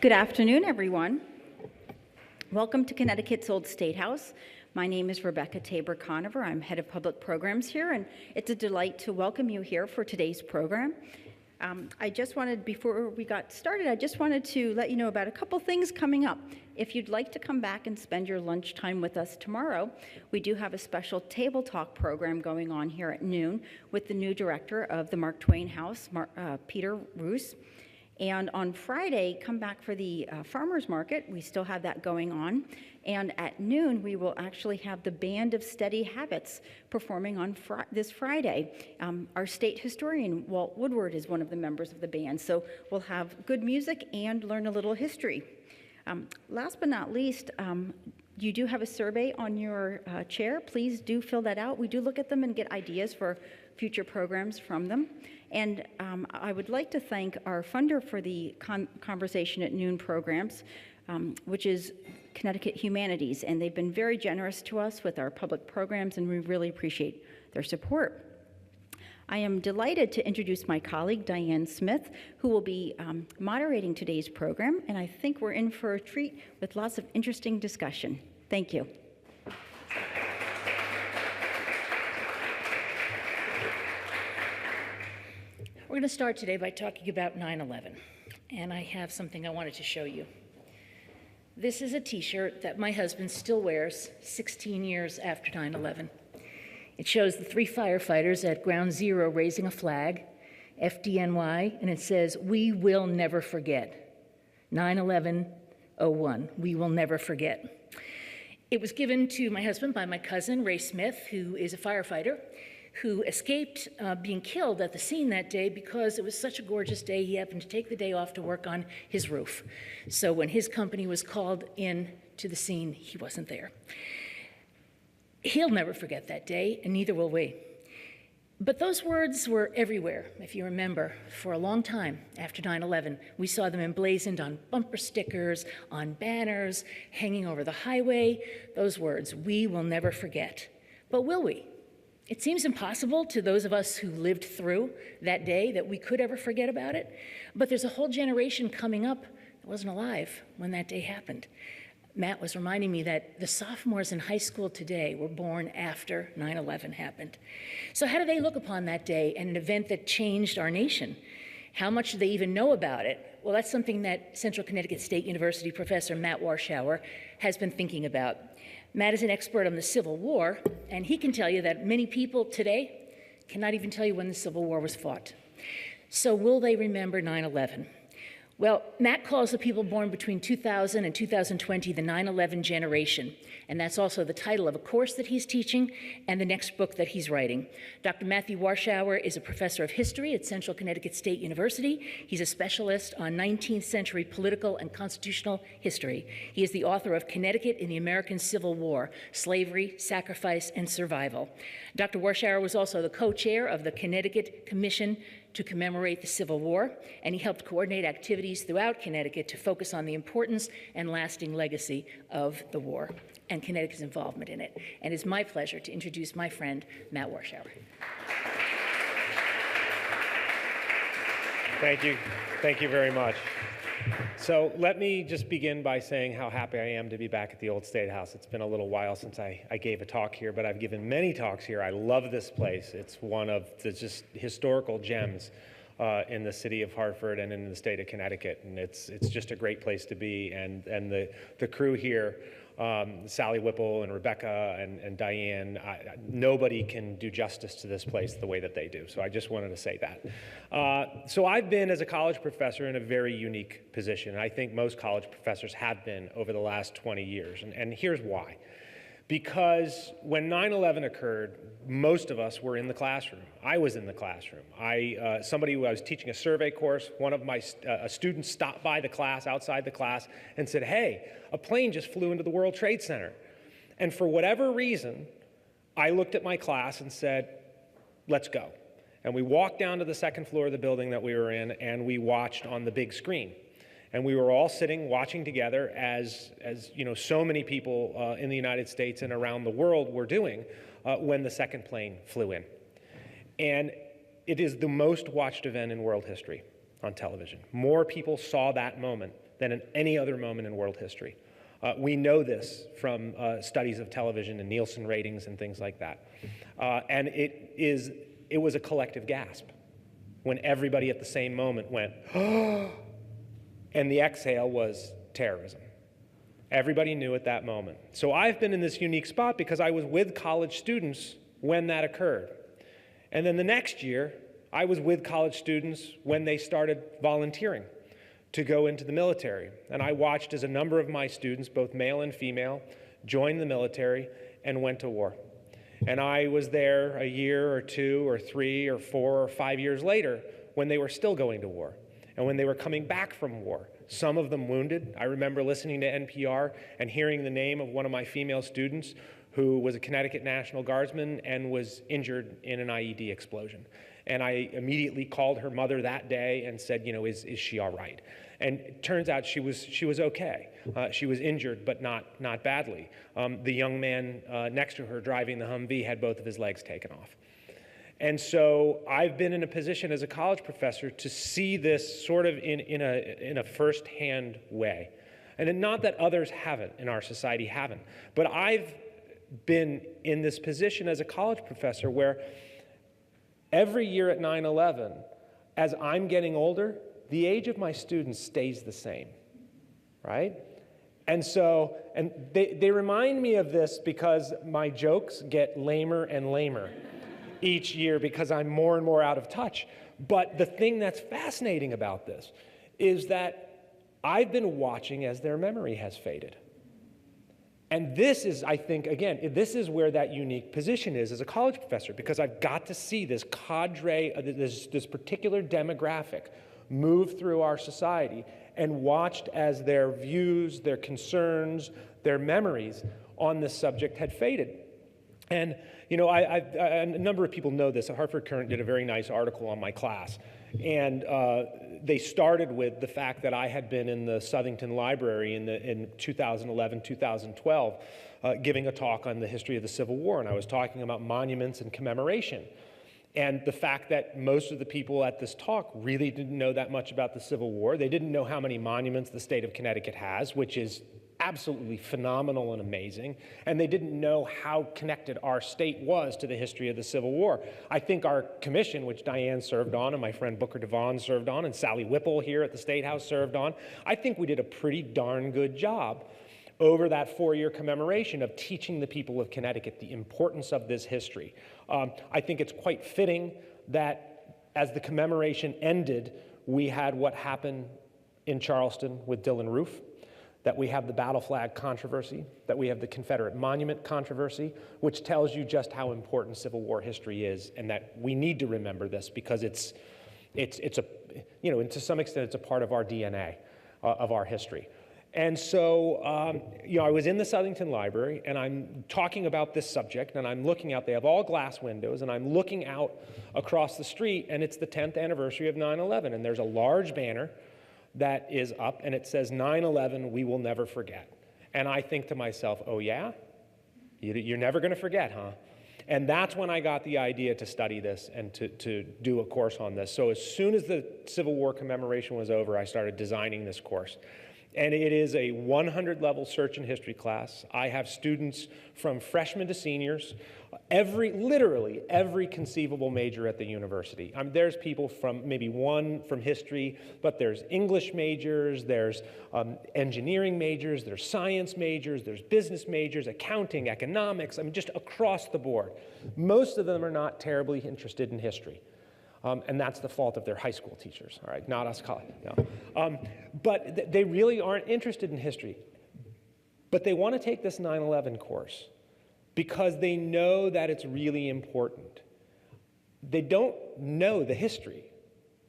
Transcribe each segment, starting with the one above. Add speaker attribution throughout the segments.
Speaker 1: Good afternoon, everyone. Welcome to Connecticut's Old State House. My name is Rebecca Tabor-Conover. I'm head of public programs here, and it's a delight to welcome you here for today's program. Before we got started, I just wanted to let you know about a couple things coming up. If you'd like to come back and spend your lunchtime with us tomorrow, we do have a special table talk program going on here at noon with the new director of the Mark Twain House, Peter Roos. And on Friday, come back for the farmers market. We still have that going on. And at noon, we will actually have the Band of Steady Habits performing on this Friday. Our state historian, Walt Woodward, is one of the members of the band. So we'll have good music and learn a little history. Last but not least, you do have a survey on your chair. Please do fill that out. We do look at them and get ideas for future programs from them. And I would like to thank our funder for the Conversation at Noon programs, which is Connecticut Humanities. And they've been very generous to us with our public programs, and we really appreciate their support. I am delighted to introduce my colleague, Diane Smith, who will be moderating today's program. And I think we're in for a treat with lots of interesting discussion. Thank you.
Speaker 2: We're going to start today by talking about 9/11, and I have something I wanted to show you. This is a t-shirt that my husband still wears 16 years after 9/11. It shows the 3 firefighters at Ground Zero raising a flag, FDNY, and it says, "We will never forget. 9/11/01, we will never forget." It was given to my husband by my cousin, Ray Smith, who is a firefighter, who escaped being killed at the scene that day because it was such a gorgeous day. He happened to take the day off to work on his roof. So when his company was called in to the scene, he wasn't there. He'll never forget that day, and neither will we. But those words were everywhere, if you remember, for a long time after 9/11. We saw them emblazoned on bumper stickers, on banners, hanging over the highway. Those words, "We will never forget." But will we? It seems impossible to those of us who lived through that day that we could ever forget about it. But there's a whole generation coming up that wasn't alive when that day happened. Matt was reminding me that the sophomores in high school today were born after 9/11 happened. So how do they look upon that day and an event that changed our nation? How much do they even know about it? Well, that's something that Central Connecticut State University professor Matt Warshauer has been thinking about. Matt is an expert on the Civil War, and he can tell you that many people today cannot even tell you when the Civil War was fought. So will they remember 9/11? Well, Matt calls the people born between 2000 and 2020 the 9/11 generation, and that's also the title of a course that he's teaching and the next book that he's writing. Dr. Matthew Warshauer is a professor of history at Central Connecticut State University. He's a specialist on 19th century political and constitutional history. He is the author of Connecticut in the American Civil War, Slavery, Sacrifice, and Survival. Dr. Warshauer was also the co-chair of the Connecticut Commission to commemorate the Civil War, and he helped coordinate activities throughout Connecticut to focus on the importance and lasting legacy of the war and Connecticut's involvement in it. And it's my pleasure to introduce my friend, Matt Warshauer.
Speaker 3: Thank you. Thank you very much. So let me just begin by saying how happy I am to be back at the Old State House. It's been a little while since I gave a talk here, but I've given many talks here. I love this place. It's one of the just historical gems in the city of Hartford and in the state of Connecticut, and it's just a great place to be. And the crew here, Sally Whipple and Rebecca and Diane, nobody can do justice to this place the way that they do. So I just wanted to say that. So I've been, as a college professor, in a very unique position. And I think most college professors have been over the last 20 years. And here's why. Because when 9/11 occurred, most of us were in the classroom. I was in the classroom. I was teaching a survey course. One of my students stopped by the class, outside the class, and said, "Hey, a plane just flew into the World Trade Center." And for whatever reason, I looked at my class and said, "Let's go." And we walked down to the second floor of the building that we were in, and we watched on the big screen. And we were all sitting, watching together, as you know, so many people in the United States and around the world were doing when the second plane flew in. And it is the most watched event in world history. on television. More people saw that moment than in any other moment in world history. We know this from studies of television and Nielsen ratings and things like that. And it was a collective gasp when everybody at the same moment went, oh, and the exhale was terrorism. Everybody knew at that moment. So I've been in this unique spot because I was with college students when that occurred. And then the next year, I was with college students when they started volunteering to go into the military. And I watched as a number of my students, both male and female, joined the military and went to war. And I was there a year or 2 or 3 or 4 or 5 years later when they were still going to war and when they were coming back from war. Some of them wounded. I remember listening to NPR and hearing the name of one of my female students who was a Connecticut National Guardsman and was injured in an IED explosion. And I immediately called her mother that day and said, you know, is she all right? And it turns out she was okay. She was injured, but not badly. The young man next to her driving the Humvee had both of his legs taken off. And so I've been in a position as a college professor to see this sort of in a first-hand way. And not that others haven't, in our society haven't, but I've been in this position as a college professor where every year at 9/11, as I'm getting older, the age of my students stays the same, right? And so, and they remind me of this because my jokes get lamer and lamer each year because I'm more and more out of touch. But the thing that's fascinating about this is that I've been watching as their memory has faded. And this is, I think, again, this is where that unique position is as a college professor, because I've got to see this cadre, this particular demographic move through our society and watched as their views, their concerns, their memories on this subject had faded. And, you know, a number of people know this. Hartford Current did a very nice article on my class. And they started with the fact that I had been in the Southington Library in 2011, 2012, giving a talk on the history of the Civil War. And I was talking about monuments and commemoration. And the fact that most of the people at this talk really didn't know that much about the Civil War. They didn't know how many monuments the state of Connecticut has, which is absolutely phenomenal and amazing, and they didn't know how connected our state was to the history of the Civil War. I think our commission, which Diane served on, and my friend Booker DeVaughn served on, and Sally Whipple here at the State House served on, I think we did a pretty darn good job over that 4-year commemoration of teaching the people of Connecticut the importance of this history. I think it's quite fitting that as the commemoration ended, we had what happened in Charleston with Dylann Roof, that we have the battle flag controversy, that we have the Confederate monument controversy, which tells you just how important Civil War history is, and that we need to remember this because it's a, you know, and to some extent it's a part of our DNA, of our history. And so, you know, I was in the Southington Library, and I'm talking about this subject, and I'm looking out. They have all glass windows, and I'm looking out across the street, and it's the 10th anniversary of 9/11, and there's a large banner that is up, and it says, 9/11, we will never forget. And I think to myself, oh yeah? You're never going to forget, huh? And that's when I got the idea to study this and to do a course on this. So as soon as the Civil War commemoration was over, I started designing this course. And it is a 100-level search and history class. I have students from freshmen to seniors, literally every conceivable major at the university. There's people from maybe one from history, but there's English majors, there's engineering majors, there's science majors, there's business majors, accounting, economics, just across the board. Most of them are not terribly interested in history. And that's the fault of their high school teachers, all right, not us college. No. But they really aren't interested in history. But they want to take this 9/11 course because they know that it's really important. They don't know the history,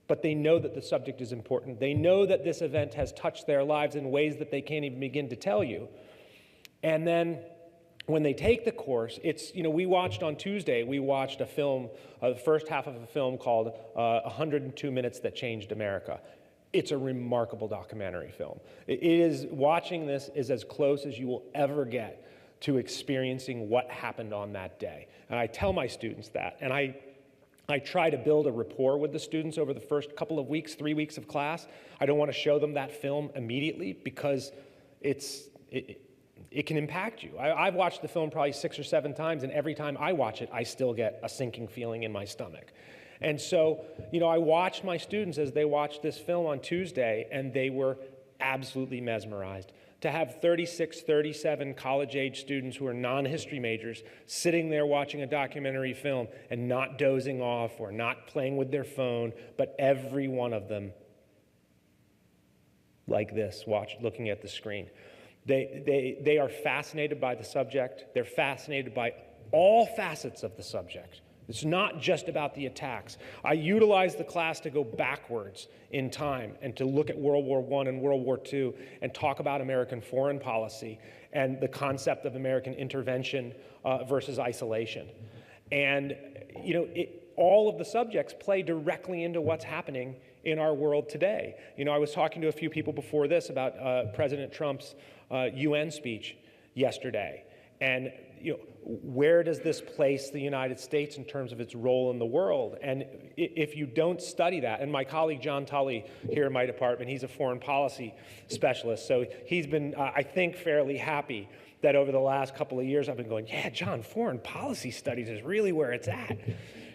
Speaker 3: but they know that the subject is important. They know that this event has touched their lives in ways that they can't even begin to tell you. And then when they take the course, it's, you know, we watched on Tuesday, we watched a film, the first half of a film called 102 Minutes That Changed America. It's a remarkable documentary film. Watching this is as close as you will ever get to experiencing what happened on that day. And I tell my students that. And I try to build a rapport with the students over the first couple of weeks, 3 weeks of class. I don't want to show them that film immediately because it can impact you. I've watched the film probably 6 or 7 times, and every time I watch it, I still get a sinking feeling in my stomach. And so, I watched my students as they watched this film on Tuesday, and they were absolutely mesmerized. To have 36, 37 college-age students who are non-history majors sitting there watching a documentary film and not dozing off or not playing with their phone, but every one of them like this, looking at the screen. They are fascinated by the subject. They're fascinated by all facets of the subject. It's not just about the attacks. I utilized the class to go backwards in time and to look at World War I and World War II and talk about American foreign policy and the concept of American intervention versus isolation. And, all of the subjects play directly into what's happening in our world today. I was talking to a few people before this about President Trump's UN speech yesterday. And, where does this place the United States in terms of its role in the world? And if you don't study that, and my colleague John Tully here in my department, he's a foreign policy specialist, so he's been, I think, fairly happy that over the last couple of years I've been going, yeah, John, foreign policy studies is really where it's at.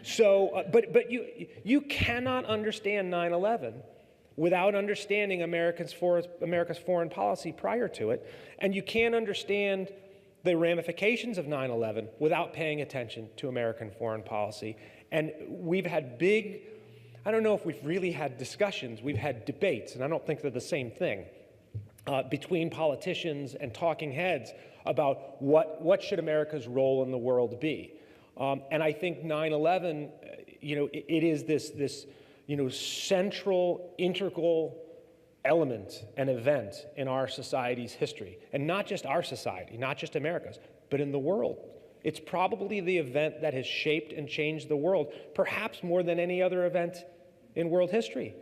Speaker 3: So, but you cannot understand 9/11 without understanding America's foreign policy prior to it, and you can't understand the ramifications of 9/11 without paying attention to American foreign policy. And we've had I don't know if we've really had discussions, we've had debates, and I don't think they're the same thing, between politicians and talking heads about what should America's role in the world be. And I think 9/11, it is this central, integral element and event in our society's history. And not just our society, not just America's, but in the world. It's probably the event that has shaped and changed the world, perhaps more than any other event in world history.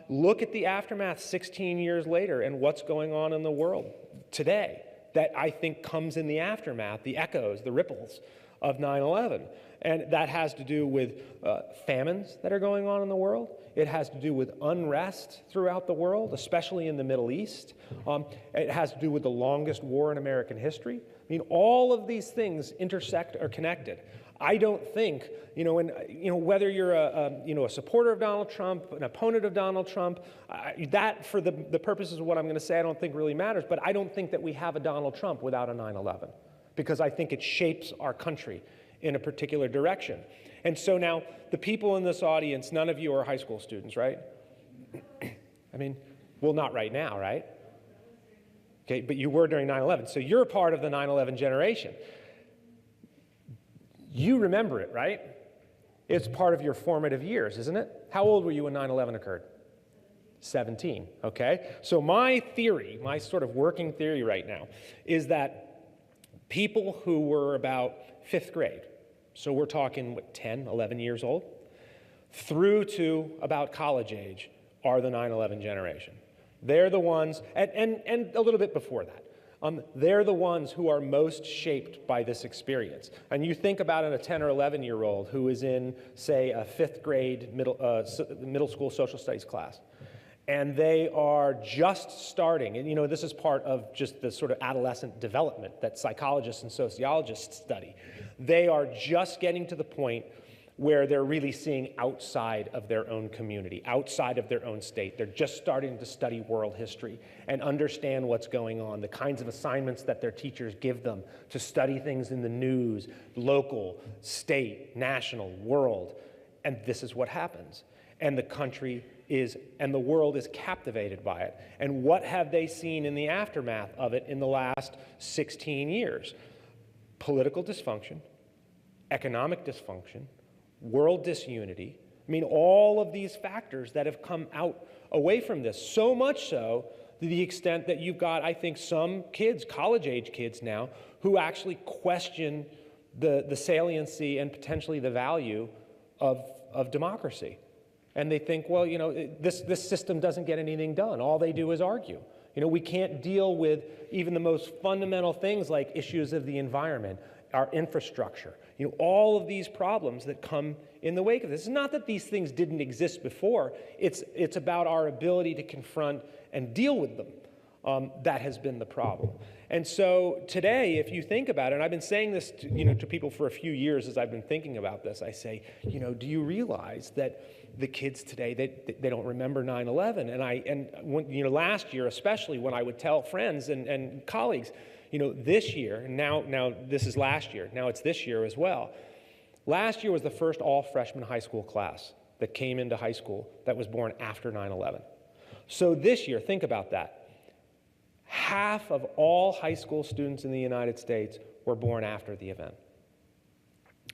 Speaker 3: Look at the aftermath 16 years later and what's going on in the world today that I think comes in the aftermath, the echoes, the ripples of 9/11. And that has to do with famines that are going on in the world. It has to do with unrest throughout the world, especially in the Middle East. It has to do with the longest war in American history. I mean, all of these things intersect or connected. I don't think, whether you're a supporter of Donald Trump, an opponent of Donald Trump, that for the purposes of what I'm going to say, I don't think really matters. But I don't think that we have a Donald Trump without a 9/11, because I think it shapes our country in a particular direction. And so now, the people in this audience, none of you are high school students, right? I mean, well, not right now, right? Okay, but you were during 9/11, so you're a part of the 9/11 generation. You remember it, right? It's part of your formative years, isn't it? How old were you when 9/11 occurred? 17, okay? So my theory, my sort of working theory right now, is that people who were about 5th grade, so we're talking, 10, 11 years old, through to about college age, are the 9/11 generation. They're the ones, and a little bit before that, they're the ones who are most shaped by this experience. And you think about a 10 or 11-year-old who is in, say, a 5th grade middle school social studies class, and they are just starting, and this is part of just the sort of adolescent development that psychologists and sociologists study. They are just getting to the point where they're really seeing outside of their own community, outside of their own state. They're just starting to study world history and understand what's going on, the kinds of assignments that their teachers give them to study things in the news, local, state, national, world. And this is what happens. And the country and the world is captivated by it. And what have they seen in the aftermath of it in the last 16 years? Political dysfunction, economic dysfunction, world disunity. I mean, all of these factors that have come out away from this, so much so to the extent that you've got, I think, some kids, college-age kids now, who actually question the saliency and potentially the value of democracy. And they think, well, this system doesn't get anything done. All they do is argue. We can't deal with even the most fundamental things like issues of the environment our infrastructure, all of these problems that come in the wake of this. It's not that these things didn't exist before. It's about our ability to confront and deal with them. That has been the problem. And so today, if you think about it, and I've been saying this to people for a few years as I've been thinking about this, I say, do you realize that the kids today, they don't remember 9/11? And last year, especially when I would tell friends and colleagues, this year, and now this is last year, now it's this year as well. Last year was the first all-freshman high school class that came into high school that was born after 9/11. So this year, think about that. Half of all high school students in the United States were born after the event.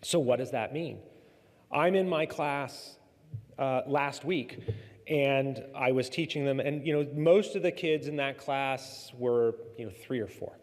Speaker 3: So what does that mean? I'm in my class last week, and I was teaching them, and most of the kids in that class were 3 or 4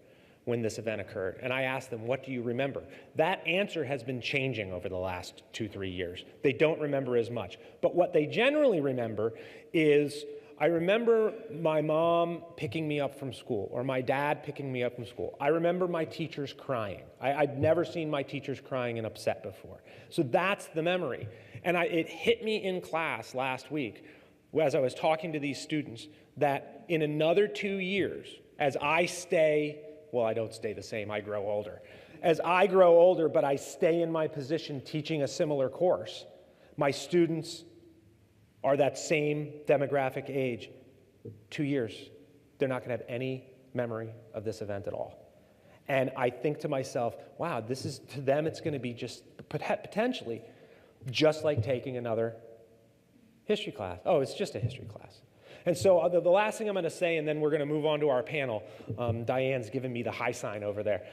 Speaker 3: when this event occurred. And I asked them, what do you remember? That answer has been changing over the last 2-3 years. They don't remember as much. But what they generally remember is, I remember my mom picking me up from school, or my dad picking me up from school. I remember my teachers crying. I'd never seen my teachers crying and upset before. So that's the memory. And it hit me in class last week, as I was talking to these students, that in another 2 years, as I stay, well, I don't stay the same, I grow older. As I grow older, but I stay in my position teaching a similar course, my students are that same demographic age. 2 years, they're not going to have any memory of this event at all. And I think to myself, wow, this is, to them, it's going to be just potentially just like taking another history class. Oh, it's just a history class. And so the last thing I'm going to say, and then we're going to move on to our panel. Diane's giving me the high sign over there.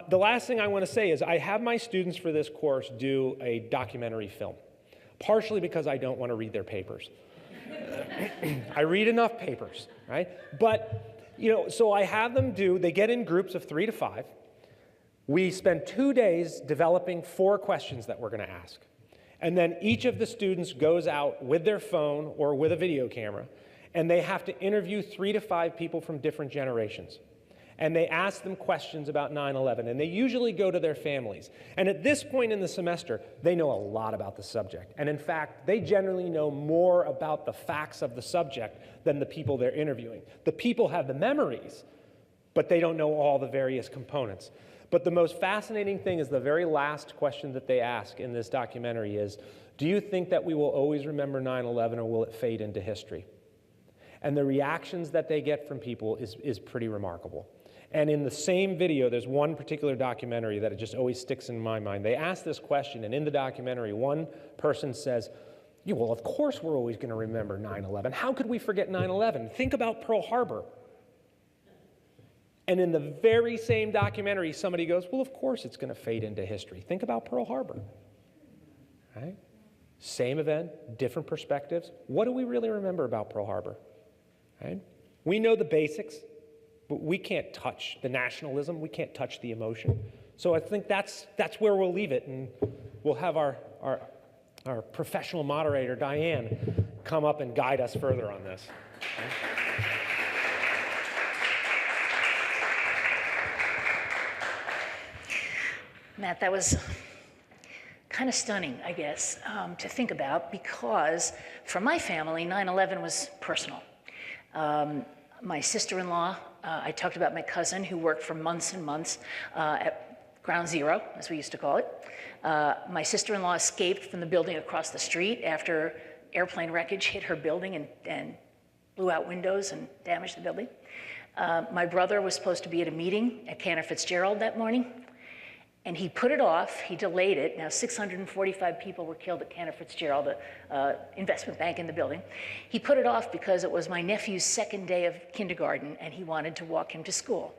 Speaker 3: The last thing I want to say is I have my students for this course do a documentary film, partially because I don't want to read their papers. I read enough papers, right? But, so I have them they get in groups of 3 to 5. We spend 2 days developing 4 questions that we're going to ask. And then each of the students goes out with their phone or with a video camera, and they have to interview 3 to 5 people from different generations. And they ask them questions about 9/11, and they usually go to their families. And at this point in the semester, they know a lot about the subject. And in fact, they generally know more about the facts of the subject than the people they're interviewing. The people have the memories, but they don't know all the various components. But the most fascinating thing is the very last question that they ask in this documentary is, do you think that we will always remember 9/11, or will it fade into history? And the reactions that they get from people is pretty remarkable. And in the same video, there's one particular documentary that it just always sticks in my mind. They ask this question, and in the documentary, one person says, yeah, well, of course we're always going to remember 9/11. How could we forget 9/11? Think about Pearl Harbor. And in the very same documentary, somebody goes, well, of course it's going to fade into history. Think about Pearl Harbor. Right? Same event, different perspectives. What do we really remember about Pearl Harbor? Right? We know the basics, but we can't touch the nationalism. We can't touch the emotion. So I think that's where we'll leave it, and we'll have our professional moderator, Diane, come up and guide us further on this. Okay?
Speaker 2: Matt, that was kind of stunning, I guess, to think about, because for my family, 9/11 was personal. My sister-in-law, I talked about my cousin who worked for months and months at Ground Zero, as we used to call it. My sister-in-law escaped from the building across the street after airplane wreckage hit her building and blew out windows and damaged the building. My brother was supposed to be at a meeting at Cantor Fitzgerald that morning, and he put it off. He delayed it. Now, 645 people were killed at Cantor Fitzgerald, the investment bank in the building. He put it off because it was my nephew's second day of kindergarten, and he wanted to walk him to school.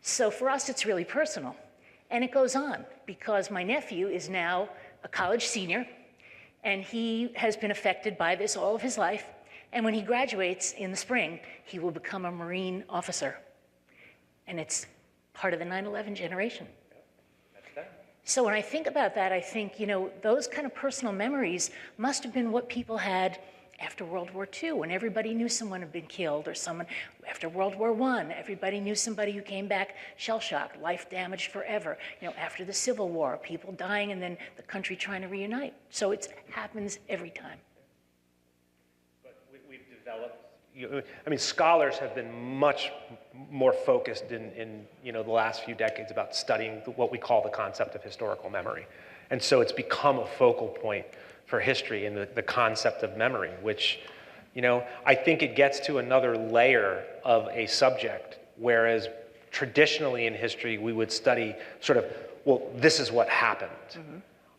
Speaker 2: So for us, it's really personal. And it goes on, because my nephew is now a college senior, and he has been affected by this all of his life. And when he graduates in the spring, he will become a Marine officer. And it's part of the 9/11 generation. So when I think about that, I think, those kind of personal memories must have been what people had after World War II, when everybody knew someone had been killed, or someone after World War I, everybody knew somebody who came back shell-shocked, life damaged forever. After the Civil War, people dying and then the country trying to reunite. So it happens every time.
Speaker 3: But we've developed, scholars have been much more focused in the last few decades about studying what we call the concept of historical memory. And so it's become a focal point for history and the concept of memory, which, I think it gets to another layer of a subject, whereas traditionally in history we would study sort of, well, this is what happened,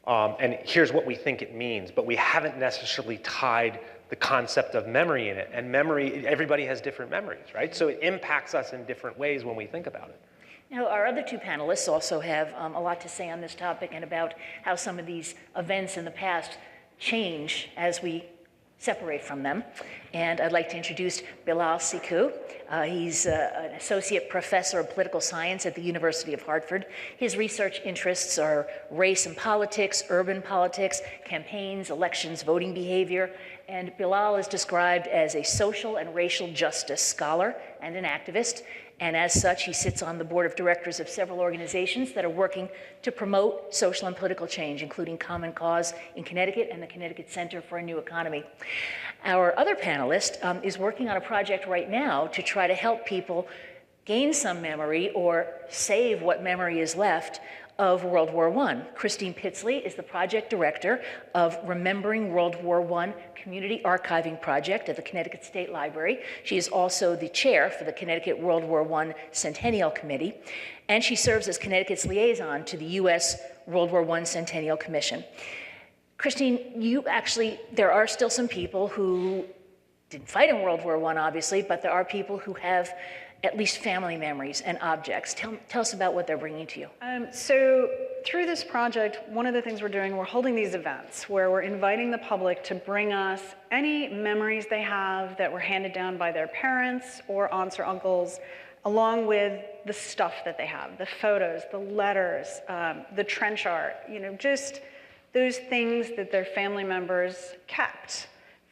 Speaker 3: and here's what we think it means, but we haven't necessarily tied the concept of memory in it. And memory, everybody has different memories, right? So it impacts us in different ways when we think about it.
Speaker 2: Now, our other two panelists also have a lot to say on this topic and about how some of these events in the past change as we separate from them. And I'd like to introduce Bilal Sekou. He's an associate professor of political science at the University of Hartford. His research interests are race and politics, urban politics, campaigns, elections, voting behavior. And Bilal is described as a social and racial justice scholar and an activist. And as such, he sits on the board of directors of several organizations that are working to promote social and political change, including Common Cause in Connecticut and the Connecticut Center for a New Economy. Our other panelist is working on a project right now to try to help people gain some memory or save what memory is left of World War I. Christine Pittsley is the project director of Remembering World War I Community Archiving Project at the Connecticut State Library. She is also the chair for the Connecticut World War I Centennial Committee, and she serves as Connecticut's liaison to the U.S. World War I Centennial Commission. Christine, there are still some people who didn't fight in World War I, obviously, but there are people who have at least family memories and objects. Tell us about what they're bringing to you.
Speaker 4: So through this project, one of the things we're doing, we're holding these events where we're inviting the public to bring us any memories they have that were handed down by their parents or aunts or uncles, along with the stuff that they have, the photos, the letters, the trench art, just those things that their family members kept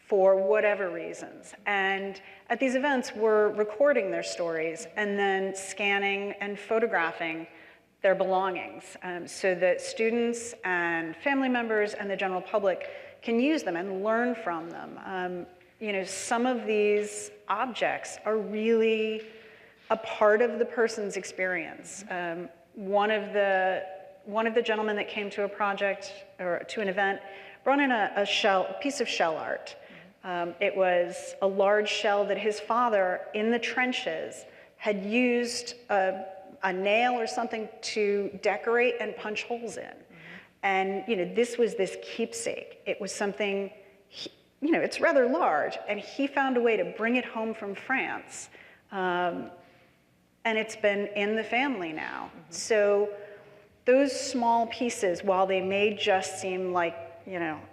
Speaker 4: for whatever reasons. And at these events, we're recording their stories and then scanning and photographing their belongings so that students and family members and the general public can use them and learn from them. Some of these objects are really a part of the person's experience. One of the gentlemen that came to a project or to an event brought in a piece of shell art. It was a large shell that his father in the trenches had used a nail or something to decorate and punch holes in. And this was this keepsake. It was something, it's rather large, and he found a way to bring it home from France. And it's been in the family now. So those small pieces, while they may just seem like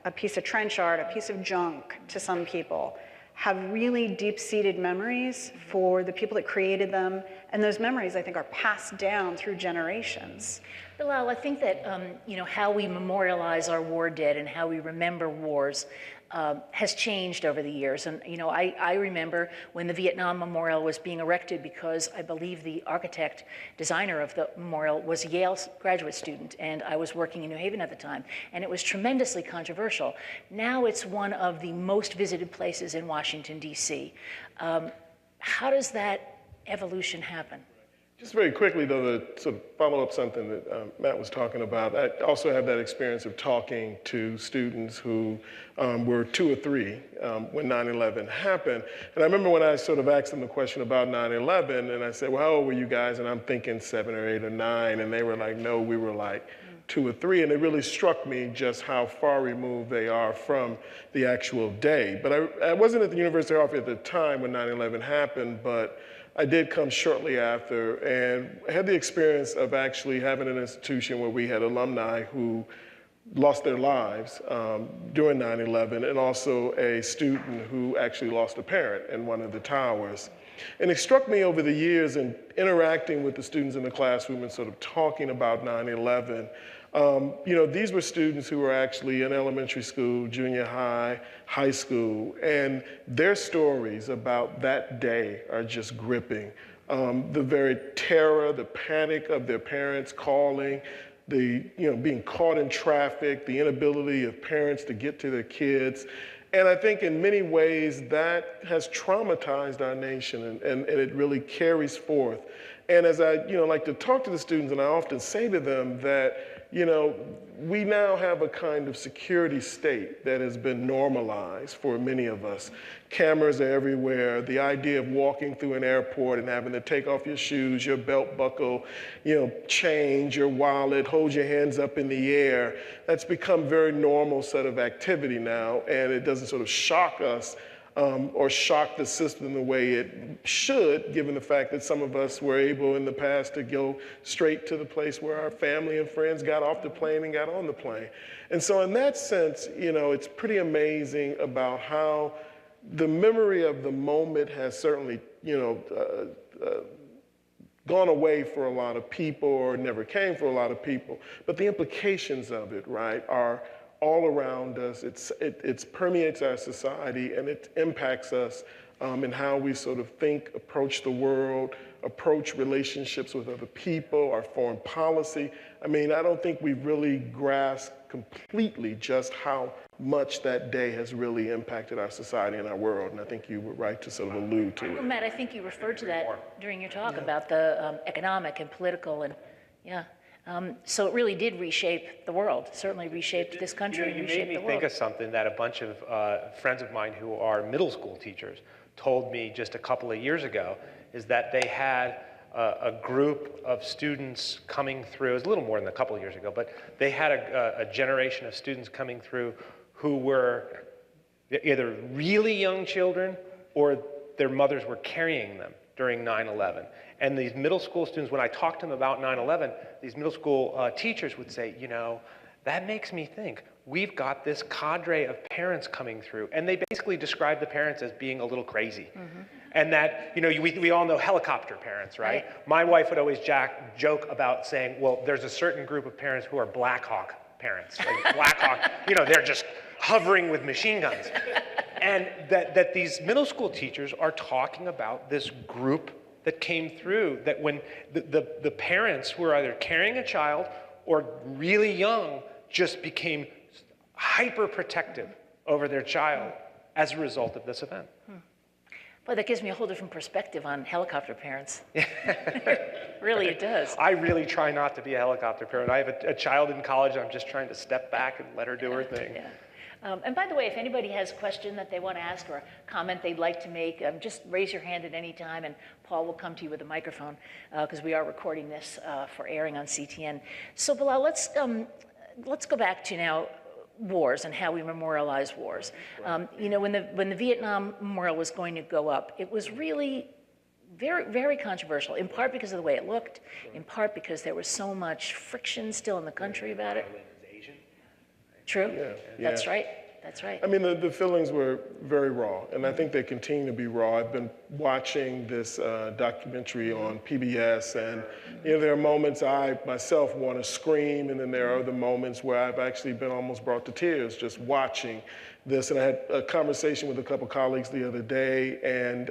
Speaker 4: a piece of trench art, a piece of junk to some people, have really deep-seated memories for the people that created them. And those memories, I think, are passed down through generations.
Speaker 2: Bilal, I think that how we memorialize our war dead and how we remember wars has changed over the years. And I remember when the Vietnam Memorial was being erected, because I believe the architect, designer of the memorial was a Yale graduate student, and I was working in New Haven at the time, and it was tremendously controversial. Now it's one of the most visited places in Washington, D.C. How does that evolution happen?
Speaker 5: Just very quickly, though, to sort of follow up something that Matt was talking about, I also have that experience of talking to students who were 2 or 3 when 9/11 happened. And I remember when I sort of asked them the question about 9/11, and I said, well, how old were you guys? And I'm thinking 7 or 8 or 9. And they were like, no, we were like 2 or 3. And it really struck me just how far removed they are from the actual day. But I wasn't at the University of Hartford at the time when 9/11 happened, but I did come shortly after, and had the experience of actually having an institution where we had alumni who lost their lives during 9/11, and also a student who actually lost a parent in one of the towers. And it struck me over the years in interacting with the students in the classroom and sort of talking about 9/11, These were students who were actually in elementary school, junior high, high school, and their stories about that day are just gripping. The very terror, the panic of their parents calling, being caught in traffic, the inability of parents to get to their kids. And I think in many ways that has traumatized our nation, and it really carries forth. And as I like to talk to the students, and I often say to them that we now have a kind of security state that has been normalized for many of us. Cameras are everywhere. The idea of walking through an airport and having to take off your shoes, your belt buckle, change, your wallet, hold your hands up in the air, that's become a very normal set of activity now, and it doesn't sort of shock us or shock the system the way it should, given the fact that some of us were able in the past to go straight to the place where our family and friends got off the plane and got on the plane. And so in that sense, it's pretty amazing about how the memory of the moment has certainly, gone away for a lot of people, or never came for a lot of people. But the implications of it, right, are all around us. It permeates our society, and it impacts us in how we sort of think, approach the world, approach relationships with other people, our foreign policy. I mean, I don't think we've really grasped completely just how much that day has really impacted our society and our world, and I think you were right to sort of allude to it.
Speaker 2: Well, Matt, I think you referred to that during your talk about the economic and political, and so it really did reshape the world, certainly reshaped this country, and reshaped the world.
Speaker 3: You made me think of something that a bunch of friends of mine who are middle school teachers told me just a couple of years ago, is that they had a group of students coming through, it was a little more than a couple of years ago, but they had a generation of students coming through who were either really young children or their mothers were carrying them during 9/11. And these middle school students, when I talked to them about 9/11, these middle school teachers would say, that makes me think, we've got this cadre of parents coming through. And they basically described the parents as being a little crazy. Mm-hmm. And that, we all know helicopter parents, right? My wife would always joke about saying, well, there's a certain group of parents who are Black Hawk parents. Like Black Hawk, they're just hovering with machine guns. And that these middle school teachers are talking about this group that came through, that when the parents were either carrying a child or really young just became hyper protective over their child as a result of this event.
Speaker 2: Well, that gives me a whole different perspective on helicopter parents. Really, it does.
Speaker 3: I really try not to be a helicopter parent. I have a child in college. I'm just trying to step back and let her do her thing.
Speaker 2: Yeah. And by the way, if anybody has a question that they want to ask or a comment they'd like to make, just raise your hand at any time, and Paul will come to you with a microphone, because we are recording this for airing on CTN. So, Bilal, let's go back to now wars and how we memorialize wars. When the Vietnam Memorial was going to go up, it was really very, very controversial, in part because of the way it looked, in part because there was so much friction still in the country about it. True. Yeah. That's right. That's right.
Speaker 5: I mean, the feelings were very raw, and I think they continue to be raw. I've been watching this documentary on PBS, and there are moments I myself want to scream, and then there are other moments where I've actually been almost brought to tears just watching this. And I had a conversation with a couple colleagues the other day, and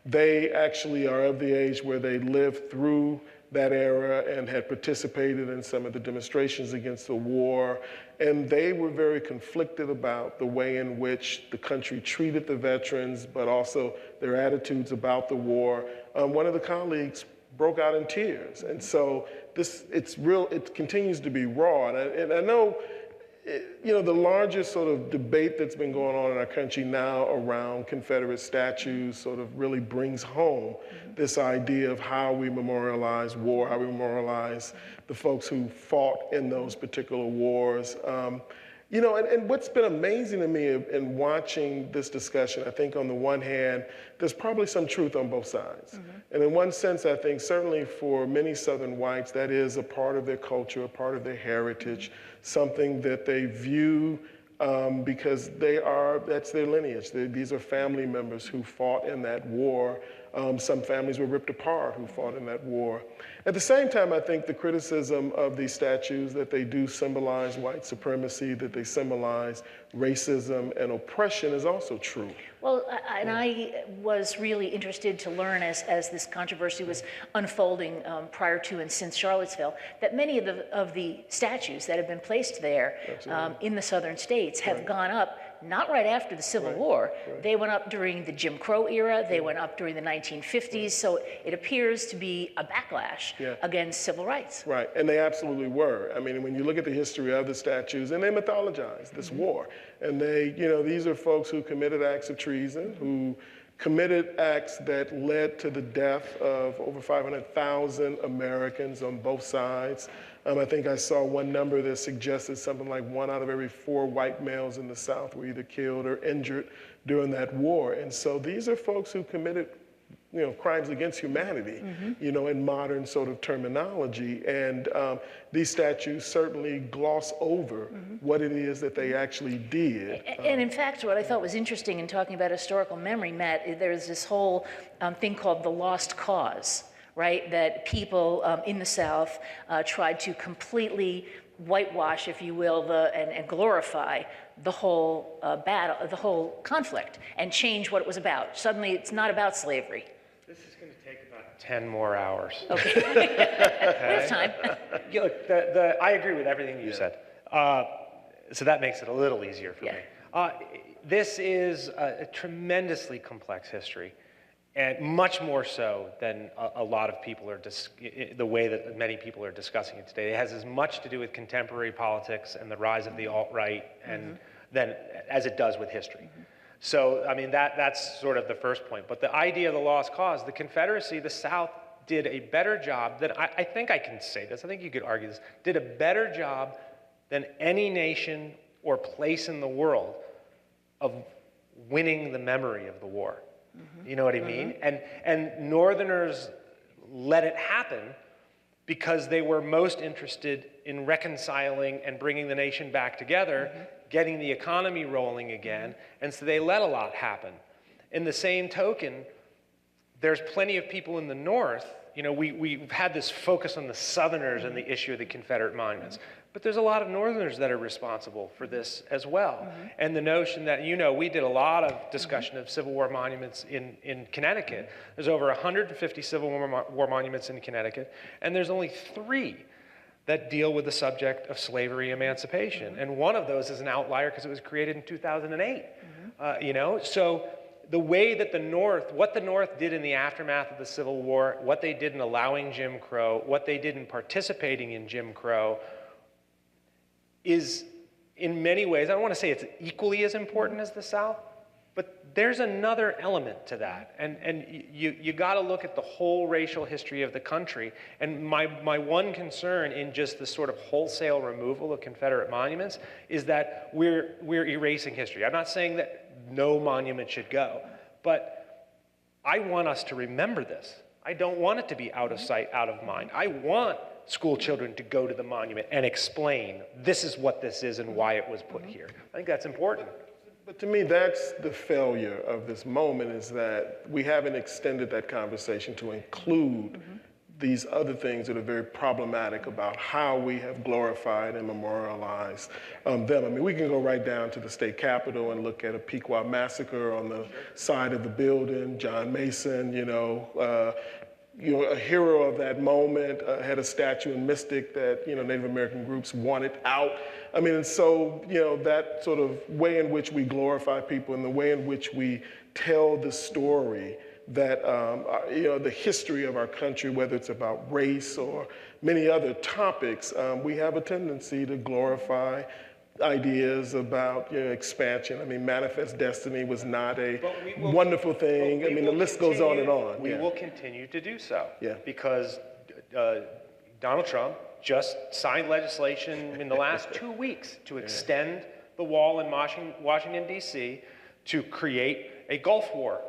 Speaker 5: they actually are of the age where they lived through that era and had participated in some of the demonstrations against the war. And they were very conflicted about the way in which the country treated the veterans, but also their attitudes about the war. One of the colleagues broke out in tears. And so it continues to be raw. And I know, the largest sort of debate that's been going on in our country now around Confederate statues sort of really brings home this idea of how we memorialize war, how we memorialize the folks who fought in those particular wars. And what's been amazing to me in watching this discussion, I think on the one hand, there's probably some truth on both sides. Mm-hmm. And in one sense, I think certainly for many Southern whites, that is a part of their culture, a part of their heritage, something that they view because that's their lineage. These are family members who fought in that war. Some families were ripped apart who fought in that war. At the same time, I think the criticism of these statues, that they do symbolize white supremacy, that they symbolize racism and oppression, is also true.
Speaker 2: Well, and I was really interested to learn as this controversy was unfolding prior to and since Charlottesville, that many of the statues that have been placed there in the southern states have gone up not right after the Civil War. They went up during the Jim Crow era. They went up during the 1950s. So it appears to be a backlash against civil rights.
Speaker 5: Right, and they absolutely were. I mean, when you look at the history of the statues, and they mythologize this war, and they, you know, these are folks who committed acts of treason, who committed acts that led to the death of over 500,000 Americans on both sides. I think I saw one number that suggested something like 1 out of every 4 white males in the South were either killed or injured during that war. And so these are folks who committed, you know, crimes against humanity, you know, in modern sort of terminology. And these statues certainly gloss over what it is that they actually did.
Speaker 2: And in fact, what I thought was interesting in talking about historical memory, Matt, there's this whole thing called the lost cause, right? That people in the South tried to completely whitewash, if you will, and glorify the whole battle, the whole conflict, and change what it was about. Suddenly, it's not about slavery.
Speaker 3: This is going to take about 10 more hours.
Speaker 2: Okay. We have time.
Speaker 3: Yeah, look, I agree with everything you said. So that makes it a little easier for me. This is a tremendously complex history, and much more so than a lot of people are, the way that many people are discussing it today. It has as much to do with contemporary politics and the rise of the alt-right than as it does with history. So, I mean, that's sort of the first point. But the idea of the lost cause, the Confederacy, the South did a better job than, I think I can say this, I think you could argue this, did a better job than any nation or place in the world of winning the memory of the war. You know what I mean? And Northerners let it happen because they were most interested in reconciling and bringing the nation back together, getting the economy rolling again, and so they let a lot happen. In the same token, there's plenty of people in the North, you know, we've had this focus on the Southerners and the issue of the Confederate monuments, but there's a lot of Northerners that are responsible for this as well. And the notion that, you know, we did a lot of discussion of Civil War monuments in Connecticut. There's over 150 Civil War monuments in Connecticut, and there's only 3 that deal with the subject of slavery emancipation. And one of those is an outlier because it was created in 2008. You know, so the way that the North, what the North did in the aftermath of the Civil War, what they did in allowing Jim Crow, what they did in participating in Jim Crow, is in many ways, I don't want to say it's equally as important as the South, but there's another element to that. And you got to look at the whole racial history of the country. And my one concern in just the sort of wholesale removal of Confederate monuments is that we're erasing history. I'm not saying that no monument should go, but I want us to remember this. I don't want it to be out of sight, out of mind. I want school children to go to the monument and explain this is what this is and why it was put here. I think that's important.
Speaker 5: But to me, that's the failure of this moment, is that we haven't extended that conversation to include these other things that are very problematic about how we have glorified and memorialized them. I mean, we can go right down to the state capitol and look at a Pequods Massacre on the side of the building. John Mason, you know, a hero of that moment, had a statue in Mystic that, you know, Native American groups wanted out. I mean, and so, you know, that sort of way in which we glorify people and the way in which we tell the story that, you know, the history of our country, whether it's about race or many other topics, we have a tendency to glorify ideas about, you know, expansion. I mean, Manifest Destiny was not a wonderful thing. I mean, the list goes on and on.
Speaker 3: We will continue to do so.
Speaker 5: Yeah.
Speaker 3: Because Donald Trump just signed legislation in the last 2 weeks to extend the wall in Washington, D.C. to create a Gulf War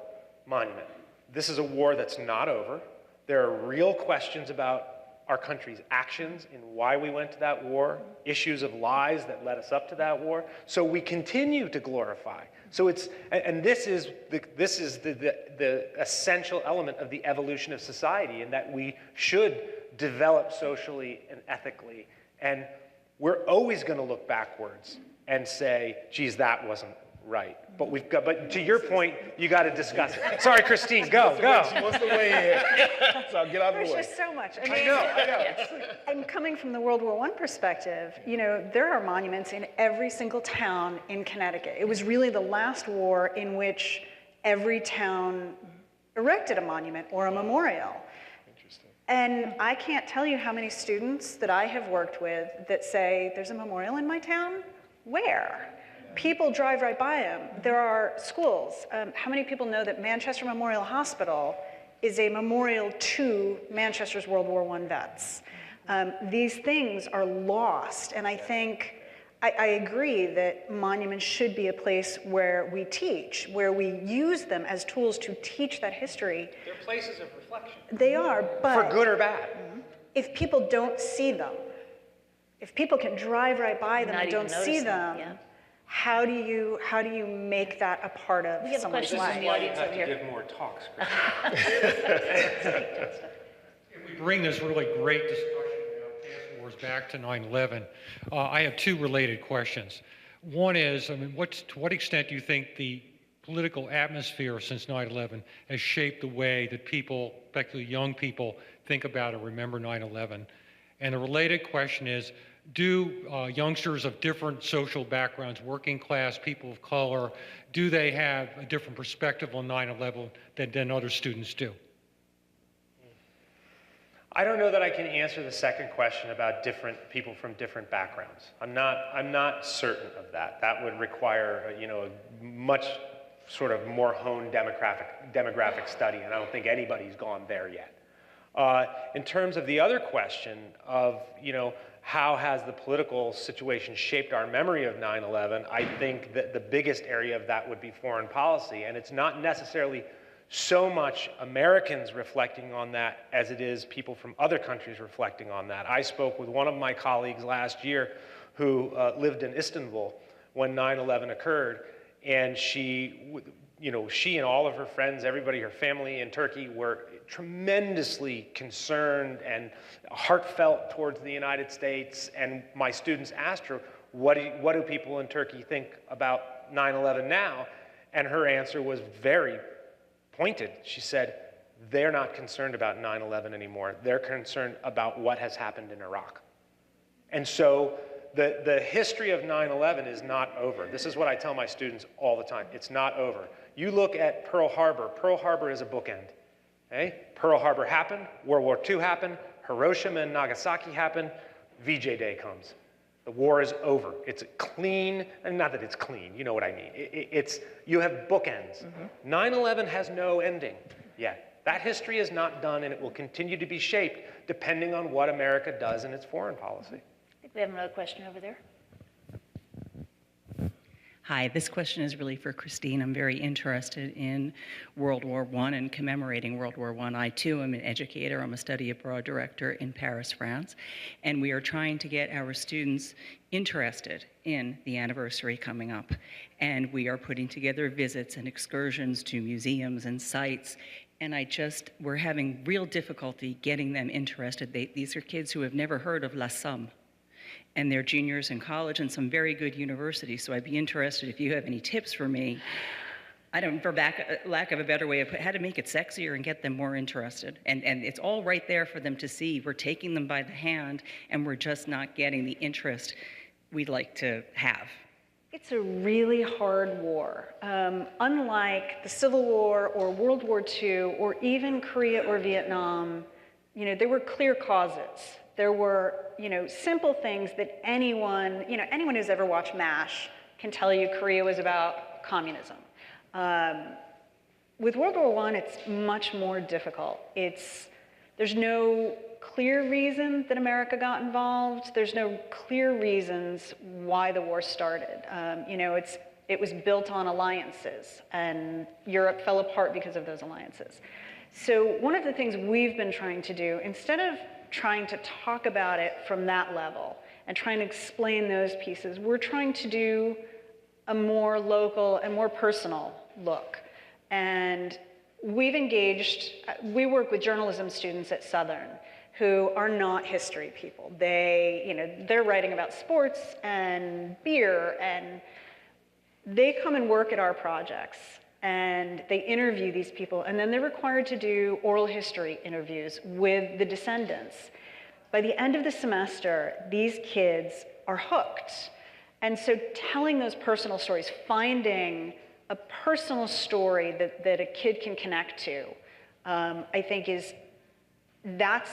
Speaker 3: monument. This is a war that's not over. There are real questions about our country's actions and why we went to that war, issues of lies that led us up to that war. So we continue to glorify So and this is the essential element of the evolution of society, in that we should develop socially and ethically. And we're always going to look backwards and say, geez, that wasn't right. But to your point, you got to discuss it. Sorry, Christine, go.
Speaker 5: What's the way in? So get out of the
Speaker 4: There's
Speaker 5: way.
Speaker 4: just so much.
Speaker 3: I know.
Speaker 4: And coming from the World War I perspective, there are monuments in every single town in Connecticut. It was really the last war in which every town erected a monument or a memorial. And I can't tell you how many students that I have worked with that say, there's a memorial in my town? Where? People drive right by them. There are schools. How many people know that Manchester Memorial Hospital is a memorial to Manchester's World War I vets? These things are lost, and I think, I agree that monuments should be a place where we teach, where we use them as tools to teach that history.
Speaker 3: They're places of reflection.
Speaker 4: They are, but
Speaker 3: For good or bad.
Speaker 4: if people don't see them, if people can drive right by them
Speaker 2: Not
Speaker 4: and
Speaker 2: even
Speaker 4: don't see
Speaker 2: notice them,
Speaker 4: them,
Speaker 2: yeah.
Speaker 4: how do you make that a part of
Speaker 2: We have
Speaker 4: someone's
Speaker 2: questions from
Speaker 4: life?
Speaker 2: the audience
Speaker 3: Have
Speaker 2: over
Speaker 3: to
Speaker 2: here.
Speaker 3: give more talks.
Speaker 6: We bring this really great discussion about past wars back to 9/11. I have two related questions. One is, to what extent do you think the political atmosphere since 9/11 has shaped the way that people, particularly young people, think about or remember 9/11? And the related question is, do youngsters of different social backgrounds, working class, people of color, do they have a different perspective on 9/11 than other students do?
Speaker 3: I don't know that I can answer the second question about different people from different backgrounds. I'm not certain of that. That would require a much sort of more honed demographic study, and I don't think anybody's gone there yet. In terms of the other question of how has the political situation shaped our memory of 9/11, I think that the biggest area of that would be foreign policy, and it's not necessarily so much Americans reflecting on that as it is people from other countries reflecting on that. I spoke with one of my colleagues last year who lived in Istanbul when 9/11 occurred, and she and all of her friends, everybody, her family in Turkey, were tremendously concerned and heartfelt towards the United States. And my students asked her, what do people in Turkey think about 9/11 now? And her answer was very pointed. She said, they're not concerned about 9/11 anymore. They're concerned about what has happened in Iraq. And so the history of 9/11 is not over. This is what I tell my students all the time. It's not over. You look at Pearl Harbor. Pearl Harbor is a bookend. Okay? Pearl Harbor happened. World War II happened. Hiroshima and Nagasaki happened. VJ Day comes. The war is over. It's clean, and not that it's clean, you know what I mean. You have bookends. 9/11 has no ending yet. That history is not done, and it will continue to be shaped depending on what America does in its foreign policy.
Speaker 2: I think we have another question over there.
Speaker 7: Hi, this question is really for Christine. I'm very interested in World War I and commemorating World War I. I, too, am an educator. I'm a study abroad director in Paris, France. And we are trying to get our students interested in the anniversary coming up. And we are putting together visits and excursions to museums and sites. And we're having real difficulty getting them interested. These are kids who have never heard of La Somme. And they're juniors in college and some very good universities. So I'd be interested if you have any tips for me, for lack of a better way of how to make it sexier and get them more interested. And it's all right there for them to see. We're taking them by the hand, and we're just not getting the interest we'd like to have.
Speaker 4: It's a really hard war. Unlike the Civil War or World War II or even Korea or Vietnam, there were clear causes. There were, simple things that anyone who's ever watched MASH can tell you Korea was about communism. With World War I, it's much more difficult. There's no clear reason that America got involved. There's no clear reasons why the war started. It was built on alliances, and Europe fell apart because of those alliances. So one of the things we've been trying to do, instead of trying to talk about it from that level and trying to explain those pieces, we're trying to do a more local and more personal look. And we've engaged, we work with journalism students at Southern who are not history people. They're writing about sports and beer, and they come and work at our projects and they interview these people, and then they're required to do oral history interviews with the descendants. By the end of the semester, these kids are hooked. And so telling those personal stories, finding a personal story that a kid can connect to, I think that's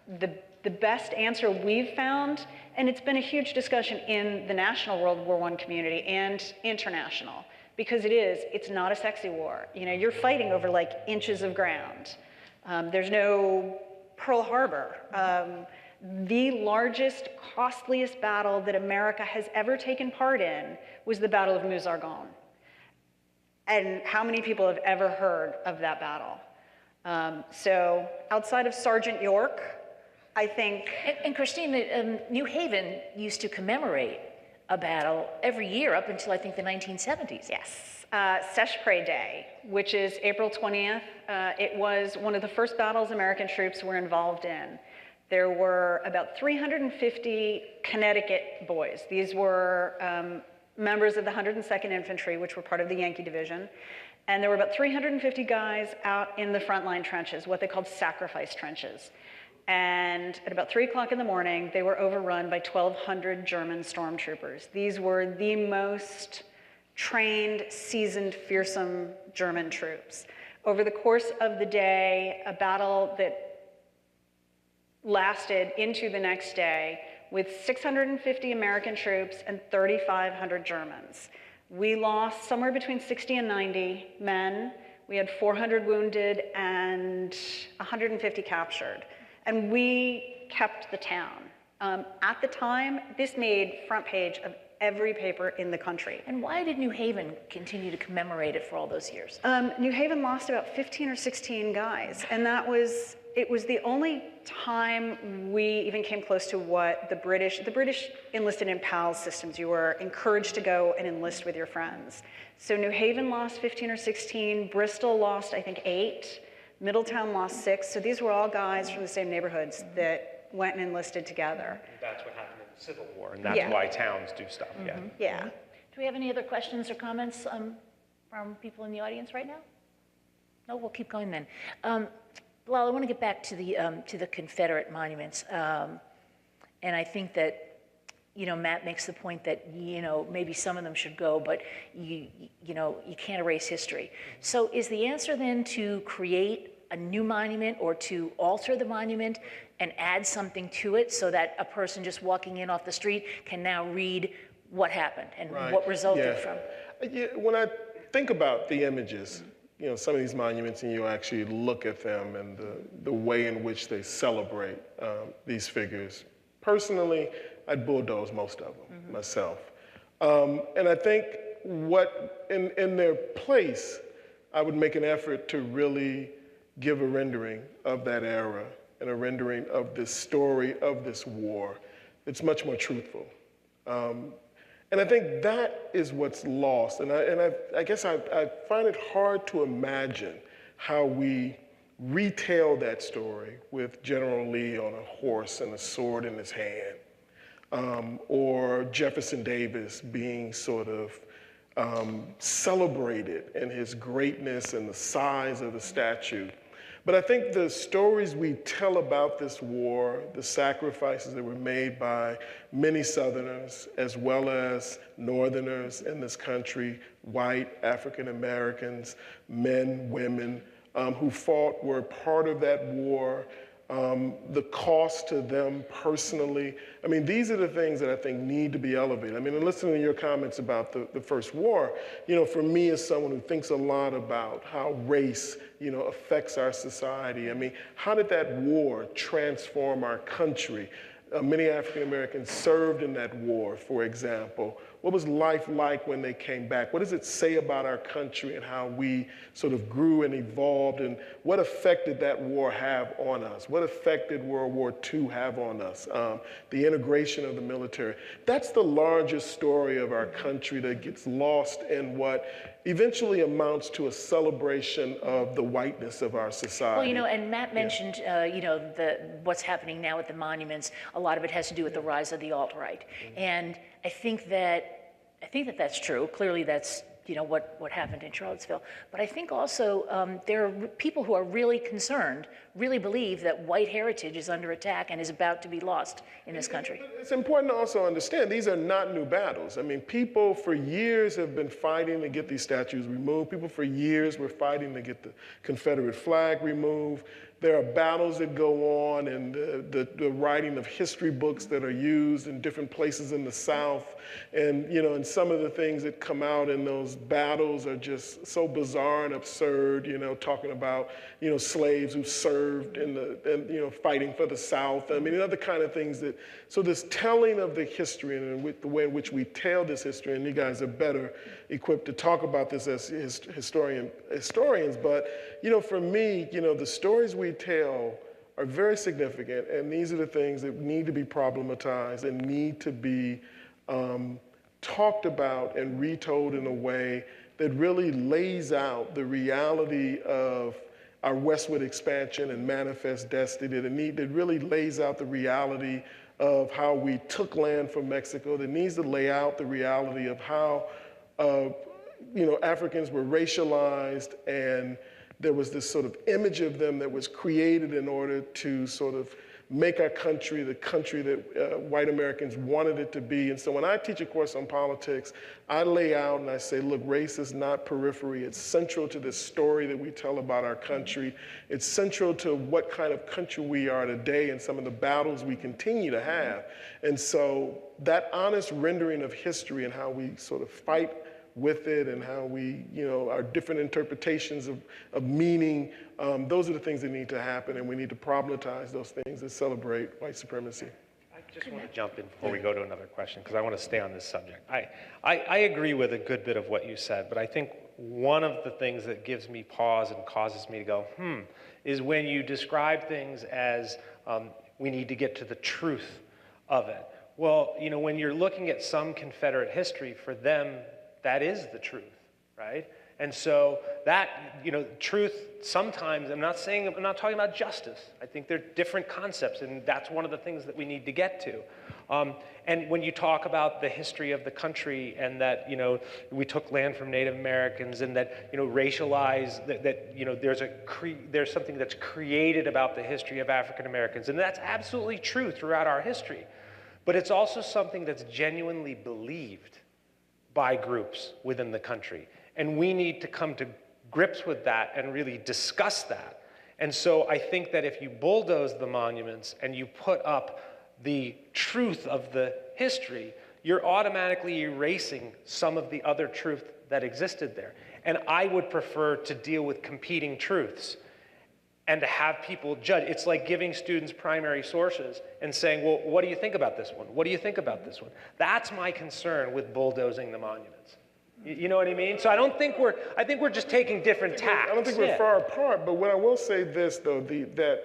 Speaker 4: the best answer we've found. And it's been a huge discussion in the national World War I community and international, because it's not a sexy war. You're fighting over like inches of ground. There's no Pearl Harbor. The largest, costliest battle that America has ever taken part in was the Battle of Meuse-Argonne. And how many people have ever heard of that battle? So outside of Sergeant York, I think...
Speaker 2: And Christine, New Haven used to commemorate a battle every year up until I think the 1970s.
Speaker 4: Yes. Seicheprey Day, which is April 20th. It was one of the first battles American troops were involved in. There were about 350 Connecticut boys. These were members of the 102nd Infantry, which were part of the Yankee Division. And there were about 350 guys out in the frontline trenches, what they called sacrifice trenches. And at about 3 o'clock in the morning, they were overrun by 1,200 German stormtroopers. These were the most trained, seasoned, fearsome German troops. Over the course of the day, a battle that lasted into the next day with 650 American troops and 3,500 Germans. We lost somewhere between 60 and 90 men. We had 400 wounded and 150 captured. And we kept the town. At the time, this made front page of every paper in the country.
Speaker 2: And why did New Haven continue to commemorate it for all those years?
Speaker 4: New Haven lost about 15 or 16 guys, and it was the only time we even came close to what the British enlisted in PALS systems. You were encouraged to go and enlist with your friends. So New Haven lost 15 or 16, Bristol lost, I think, 8, Middletown lost 6. So these were all guys from the same neighborhoods that went and enlisted together.
Speaker 3: That's what happened in the Civil War, and that's why towns do stuff,
Speaker 4: Yeah.
Speaker 2: Do we have any other questions or comments from people in the audience right now? No, we'll keep going then. Bilal, I want to get back to the Confederate monuments, and I think that Matt makes the point that maybe some of them should go, but you can't erase history. So is the answer then to create a new monument or to alter the monument and add something to it so that a person just walking in off the street can now read what happened and what resulted from?
Speaker 5: Yeah, when I think about the images, some of these monuments, and you actually look at them and the way in which they celebrate these figures. Personally, I'd bulldoze most of them myself. And I think in their place, I would make an effort to really give a rendering of that era and a rendering of this story of this war. It's much more truthful. And I think that is what's lost. And I guess I find it hard to imagine how we retell that story with General Lee on a horse and a sword in his hand, or Jefferson Davis being sort of celebrated in his greatness and the size of the statue. But I think the stories we tell about this war, the sacrifices that were made by many Southerners, as well as Northerners in this country, white, African Americans, men, women, who fought, were part of that war, the cost to them personally. I mean, these are the things that I think need to be elevated. I mean, listening to your comments about the First War, for me as someone who thinks a lot about how race, affects our society. I mean, how did that war transform our country? Many African Americans served in that war, for example. what was life like when they came back? What does it say about our country and how we sort of grew and evolved, and what effect did that war have on us? What effect did World War II have on us? The integration of the military. That's the largest story of our country that gets lost in what eventually amounts to a celebration of the whiteness of our society.
Speaker 2: Well, you know, and Matt mentioned, you know, what's happening now with the monuments. A lot of it has to do with the rise of the alt-right. And I think that that's true. Clearly, that's, you know, what happened in Charlottesville. But I think also there are people who are really concerned, really believe that white heritage is under attack and is about to be lost in this country.
Speaker 5: It's important to also understand these are not new battles. I mean, people for years have been fighting to get these statues removed. People for years were fighting to get the Confederate flag removed. There are battles that go on, and the writing of history books that are used in different places in the South. And, you know, and some of the things that come out in those battles are just so bizarre and absurd, you know, talking about, you know, slaves who served and you know, fighting for the South. I mean, other kind of things that, so this telling of the history and with the way in which we tell this history, and you guys are better equipped to talk about this as historians, but, you know, for me, you know, the stories we tell are very significant, and these are the things that need to be problematized and need to be talked about and retold in a way that really lays out the reality of our westward expansion and manifest destiny, that really lays out the reality of how we took land from Mexico, that needs to lay out the reality of how you know, Africans were racialized, and there was this sort of image of them that was created in order to sort of make our country the country that white Americans wanted it to be. And so when I teach a course on politics, I lay out and I say, look, race is not periphery. It's central to the story that we tell about our country. It's central to what kind of country we are today and some of the battles we continue to have. And so that honest rendering of history and how we sort of fight with it and how we, you know, our different interpretations of meaning, those are the things that need to happen, and we need to problematize those things that celebrate white supremacy.
Speaker 3: I just want to jump in before we go to another question, because I want to stay on this subject. I agree with a good bit of what you said, but I think one of the things that gives me pause and causes me to go, is when you describe things as we need to get to the truth of it. Well, you know, when you're looking at some Confederate history, for them, that is the truth, right? And so that, you know, truth sometimes, I'm not talking about justice. I think they're different concepts, and that's one of the things that we need to get to. And when you talk about the history of the country and that, you know, we took land from Native Americans and that, you know, racialized, that you know, there's something that's created about the history of African Americans, and that's absolutely true throughout our history. But it's also something that's genuinely believed by groups within the country. And we need to come to grips with that and really discuss that. And so I think that if you bulldoze the monuments and you put up the truth of the history, you're automatically erasing some of the other truth that existed there. And I would prefer to deal with competing truths and to have people judge. It's like giving students primary sources and saying, well, what do you think about this one? What do you think about this one? That's my concern with bulldozing the monuments. You know what I mean? So I think we're just taking different tacks.
Speaker 5: I don't think we're far apart, but what I will say this, though, that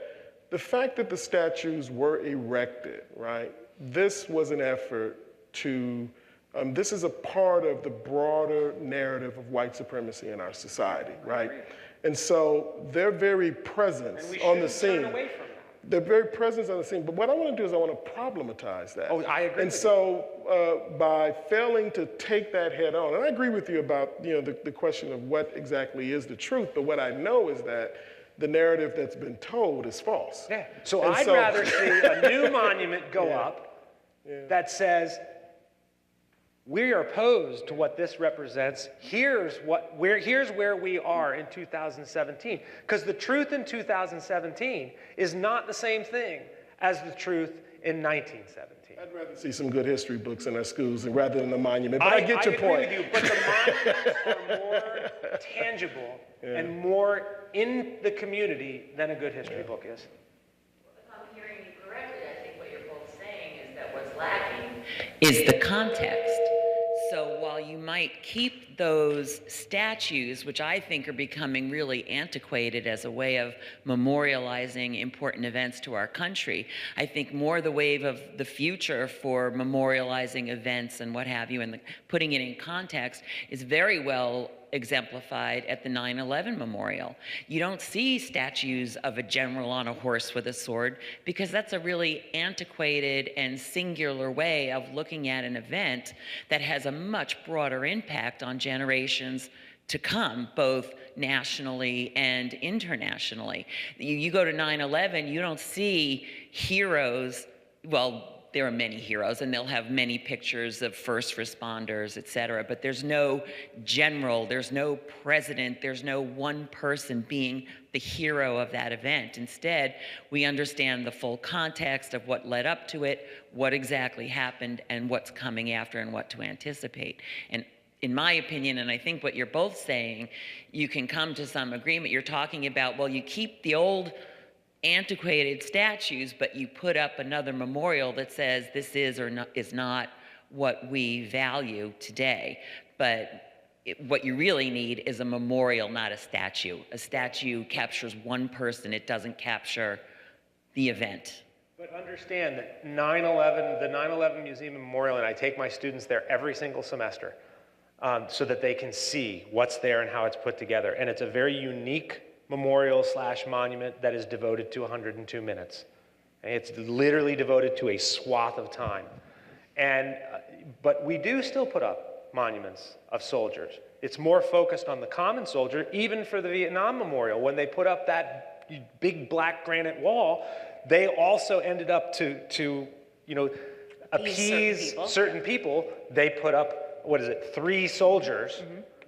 Speaker 5: the fact that the statues were erected, right? This was an effort to, this is a part of the broader narrative of white supremacy in our society, right? And so their very presence on the scene, their very presence on the scene. But what I want to do is I want to problematize that.
Speaker 3: Oh, I agree.
Speaker 5: And so by failing to take that head on, and I agree with you about, you know, the question of what exactly is the truth, but what I know is that the narrative that's been told is false.
Speaker 3: Yeah. So I'd rather see a new monument go up that says, we are opposed to what this represents. Here's where we are in 2017. Because the truth in 2017 is not the same thing as the truth in 1917.
Speaker 5: I'd rather see some good history books in our schools rather than a monument, but I get your point.
Speaker 3: I agree with you, but the monuments are more tangible and more in the community than a good history book is.
Speaker 8: If I'm hearing you correctly, I think what you're both saying is that what's lacking is the context. So
Speaker 9: while you might keep those statues, which I think are becoming really antiquated as a way of memorializing important events to our country, I think more the wave of the future for memorializing events and what have you, and putting it in context, is very well exemplified at the 9/11 memorial. You don't see statues of a general on a horse with a sword, because that's a really antiquated and singular way of looking at an event that has a much broader impact on generations to come, both nationally and internationally. You go to 9/11, you don't see heroes, well, there are many heroes, and they'll have many pictures of first responders, et cetera, but there's no general, there's no president, there's no one person being the hero of that event. Instead, we understand the full context of what led up to it, what exactly happened, and what's coming after, and what to anticipate. And in my opinion, and I think what you're both saying, you can come to some agreement. You're talking about, well, you keep the old antiquated statues, but you put up another memorial that says this is or is not what we value today. But what you really need is a memorial, not a statue. A statue captures one person, it doesn't capture the event.
Speaker 3: But understand that 9/11, the 9/11 Museum and Memorial, and I take my students there every single semester so that they can see what's there and how it's put together. And it's a very unique memorial / monument that is devoted to 102 minutes. It's literally devoted to a swath of time. And, but we do still put up monuments of soldiers. It's more focused on the common soldier, even for the Vietnam Memorial. When they put up that big black granite wall, they also ended up to appease certain people. They put up, 3 soldiers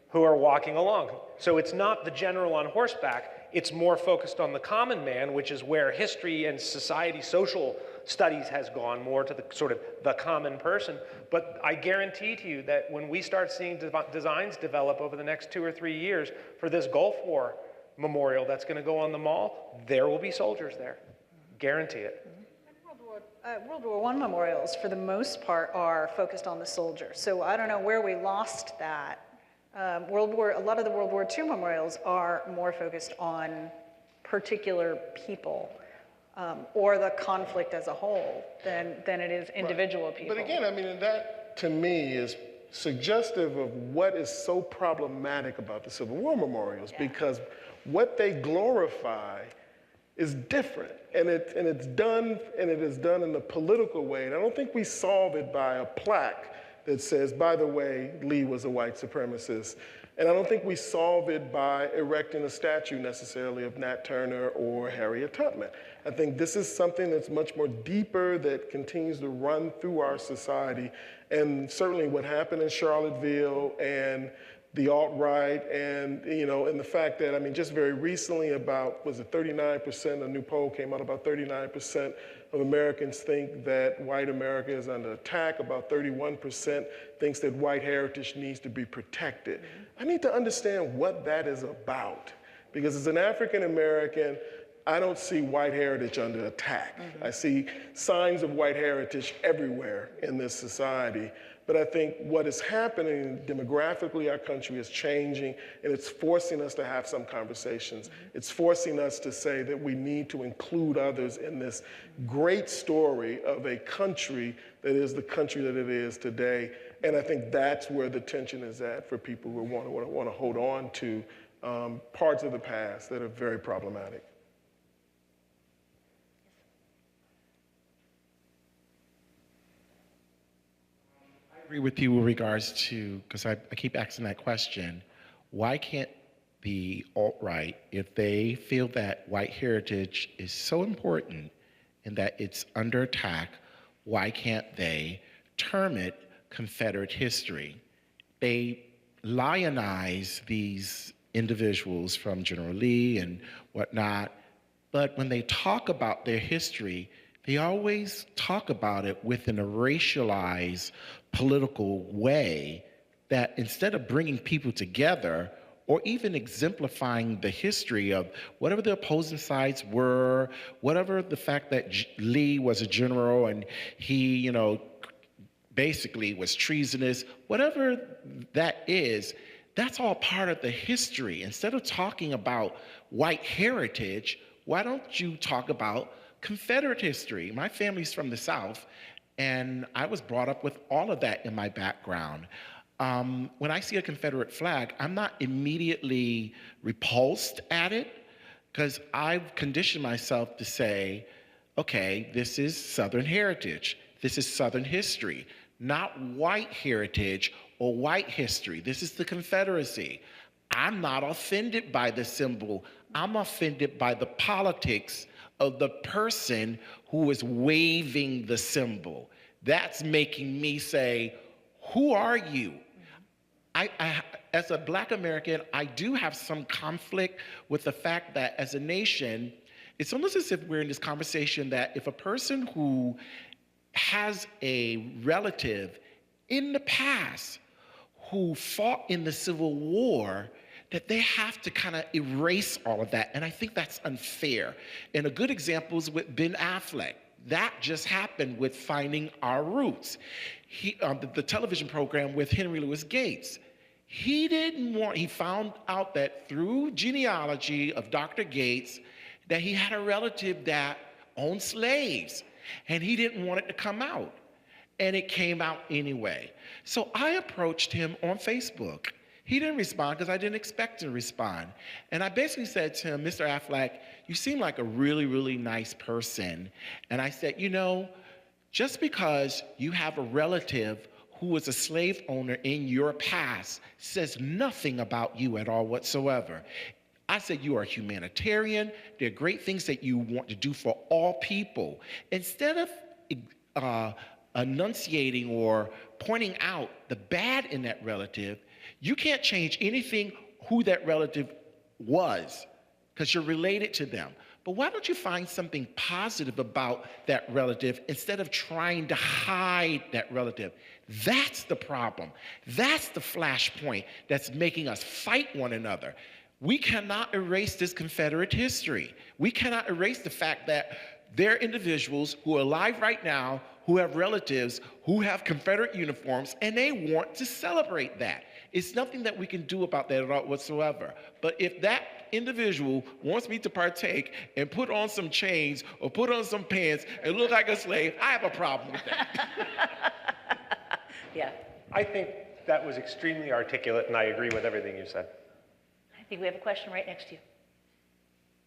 Speaker 3: who are walking along. So it's not the general on horseback, it's more focused on the common man, which is where history and society, social studies has gone more to the sort of the common person. But I guarantee to you that when we start seeing designs develop over the next 2 or 3 years for this Gulf War memorial that's going to go on the mall, there will be soldiers there. Guarantee it.
Speaker 4: World War I memorials, for the most part, are focused on the soldier. So I don't know where we lost that. A lot of the World War II memorials are more focused on particular people or the conflict as a whole than it is individual people.
Speaker 5: But again, I mean, that to me is suggestive of what is so problematic about the Civil War memorials, because what they glorify is different, and it is done in a political way. And I don't think we solve it by a plaque that says, by the way, Lee was a white supremacist. And I don't think we solve it by erecting a statue necessarily of Nat Turner or Harriet Tubman. I think this is something that's much more deeper, that continues to run through our society. And certainly what happened in Charlottesville and the alt-right, and and the fact that, I mean, just very recently, about, 39%, a new poll came out, about 39% of Americans think that white America is under attack. About 31% thinks that white heritage needs to be protected. I need to understand what that is about, because as an African American, I don't see white heritage under attack. I see signs of white heritage everywhere in this society. But I think what is happening demographically, our country is changing, and it's forcing us to have some conversations. It's forcing us to say that we need to include others in this great story of a country that is the country that it is today. And I think that's where the tension is at for people who want to hold on to parts of the past that are very problematic.
Speaker 10: I agree with you with regards to, because I keep asking that question, why can't the alt-right, if they feel that white heritage is so important and that it's under attack, why can't they term it Confederate history? They lionize these individuals from General Lee and whatnot, but when they talk about their history, they always talk about it within a racialized political way, that instead of bringing people together or even exemplifying the history of whatever the opposing sides were, whatever the fact that Lee was a general and he, basically was treasonous, whatever that is, that's all part of the history. Instead of talking about white heritage, why don't you talk about Confederate history? My family's from the South, and I was brought up with all of that in my background. When I see a Confederate flag, I'm not immediately repulsed at it, because I've conditioned myself to say, okay, this is Southern heritage. This is Southern history, not white heritage or white history. This is the Confederacy. I'm not offended by the symbol. I'm offended by the politics of the person who is waving the symbol. That's making me say, who are you? As a Black American, I do have some conflict with the fact that as a nation, it's almost as if we're in this conversation that if a person who has a relative in the past who fought in the Civil War, that they have to kind of erase all of that. And I think that's unfair. And a good example is with Ben Affleck. That just happened with Finding Our Roots. The television program with Henry Louis Gates. He found out that through genealogy of Dr. Gates, that he had a relative that owned slaves, and he didn't want it to come out. And it came out anyway. So I approached him on Facebook. He didn't respond because I didn't expect him to respond. And I basically said to him, Mr. Affleck, you seem like a really, really nice person. And I said, you know, just because you have a relative who was a slave owner in your past says nothing about you at all whatsoever. I said, you are a humanitarian. There are great things that you want to do for all people. Instead of enunciating or pointing out the bad in that relative, you can't change anything who that relative was because you're related to them. But why don't you find something positive about that relative instead of trying to hide that relative? That's the problem. That's the flashpoint that's making us fight one another. We cannot erase this Confederate history. We cannot erase the fact that there are individuals who are alive right now who have relatives who have Confederate uniforms, and they want to celebrate that. It's nothing that we can do about that at all whatsoever. But if that individual wants me to partake and put on some chains or put on some pants and look like a slave, I have a problem with that.
Speaker 11: Yeah.
Speaker 3: I think that was extremely articulate, and I agree with everything you said.
Speaker 11: I think we have a question right next to you.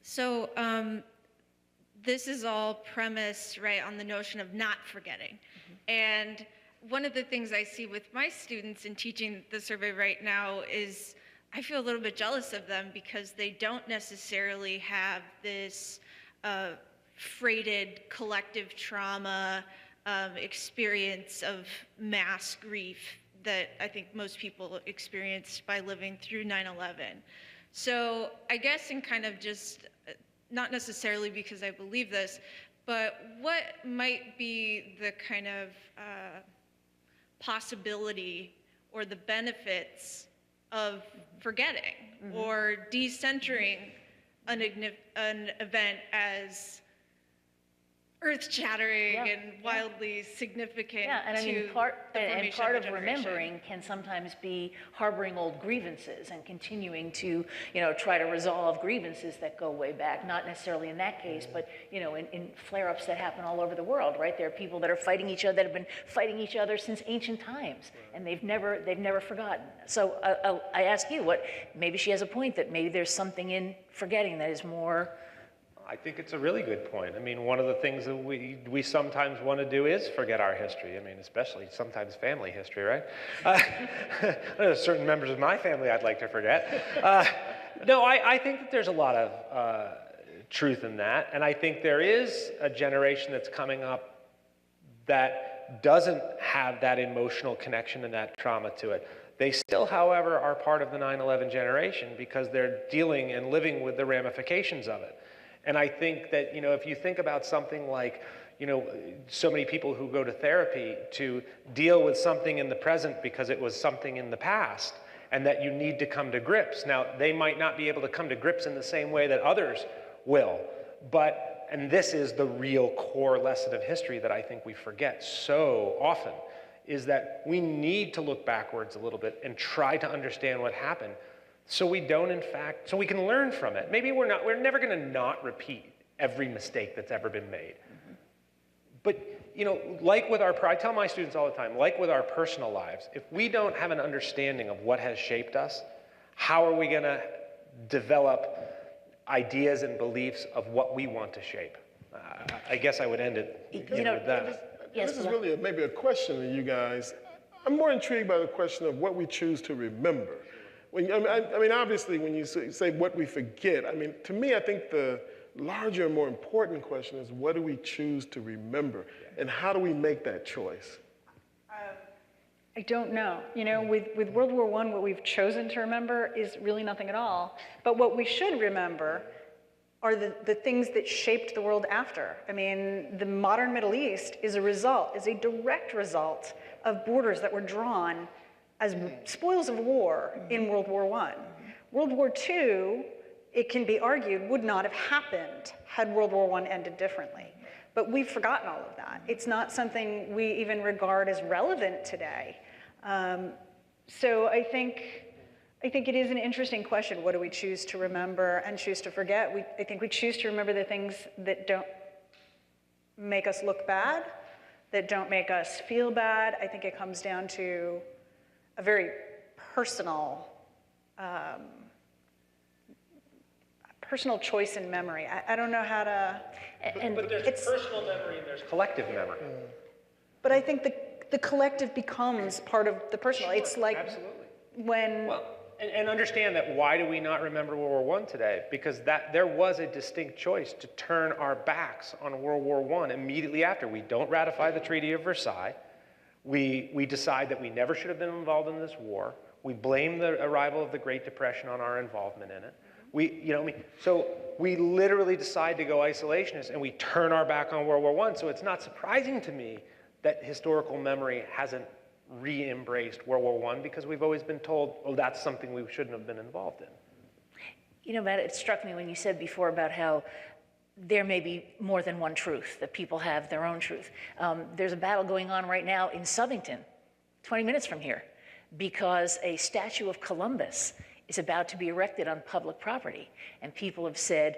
Speaker 8: So this is all premised, right, on the notion of not forgetting. And one of the things I see with my students in teaching the survey right now is I feel a little bit jealous of them because they don't necessarily have this freighted collective trauma experience of mass grief that I think most people experienced by living through 9/11. So I guess in kind of just, not necessarily because I believe this, but what might be the kind of possibility or the benefits of forgetting or decentering an event as earth-shattering and wildly significant
Speaker 11: and I mean,
Speaker 8: to
Speaker 11: part
Speaker 8: the formation
Speaker 11: of
Speaker 8: a generation.
Speaker 11: remembering can sometimes be harboring old grievances and continuing to, try to resolve grievances that go way back. Not necessarily in that case, but in flare-ups that happen all over the world, right? There are people that are fighting each other, that have been fighting each other since ancient times, and they've never forgotten. So I ask you, maybe she has a point that maybe there's something in forgetting that is more.
Speaker 3: I think it's a really good point. I mean, one of the things that we sometimes want to do is forget our history. I mean, especially sometimes family history, right? There's certain members of my family I'd like to forget. No, I think that there's a lot of truth in that. And I think there is a generation that's coming up that doesn't have that emotional connection and that trauma to it. They still, however, are part of the 9/11 generation because they're dealing and living with the ramifications of it. And I think that, if you think about something like, so many people who go to therapy to deal with something in the present because it was something in the past, and that you need to come to grips. Now, they might not be able to come to grips in the same way that others will, and this is the real core lesson of history that I think we forget so often, is that we need to look backwards a little bit and try to understand what happened so we don't, in fact, so we can learn from it. Maybe we're never going to not repeat every mistake that's ever been made. But, you know, like with I tell my students all the time, like with our personal lives, if we don't have an understanding of what has shaped us, how are we going to develop ideas and beliefs of what we want to shape? I guess I would end it with that.
Speaker 11: Yes,
Speaker 5: this is really maybe a question to you guys. I'm more intrigued by the question of what we choose to remember. I mean, obviously, when you say what we forget, I mean, to me, I think the larger and more important question is what do we choose to remember, and how do we make that choice?
Speaker 4: I don't know. You know, with World War I, what we've chosen to remember is really nothing at all. But what we should remember are the things that shaped the world after. I mean, the modern Middle East is a direct result of borders that were drawn as spoils of war in World War I. World War II, it can be argued, would not have happened had World War I ended differently. But we've forgotten all of that. It's not something we even regard as relevant today. So I think it is an interesting question. What do we choose to remember and choose to forget? I think we choose to remember the things that don't make us look bad, that don't make us feel bad. I think it comes down to a very personal choice in memory. I don't know how to...
Speaker 3: But there's personal memory and there's collective memory.
Speaker 4: But I think the collective becomes part of the personal.
Speaker 3: Sure,
Speaker 4: it's like
Speaker 3: absolutely.
Speaker 4: When...
Speaker 3: Well, and understand that why do we not remember World War I today? Because there was a distinct choice to turn our backs on World War I immediately after. We don't ratify the Treaty of Versailles. We decide that we never should have been involved in this war. We blame the arrival of the Great Depression on our involvement in it. So we literally decide to go isolationist and we turn our back on World War I. So it's not surprising to me that historical memory hasn't re-embraced World War I because we've always been told, oh, that's something we shouldn't have been involved in.
Speaker 11: You know, Matt, it struck me when you said before about how there may be more than one truth, that people have their own truth. There's a battle going on right now in Southington, 20 minutes from here, because a statue of Columbus is about to be erected on public property. And people have said,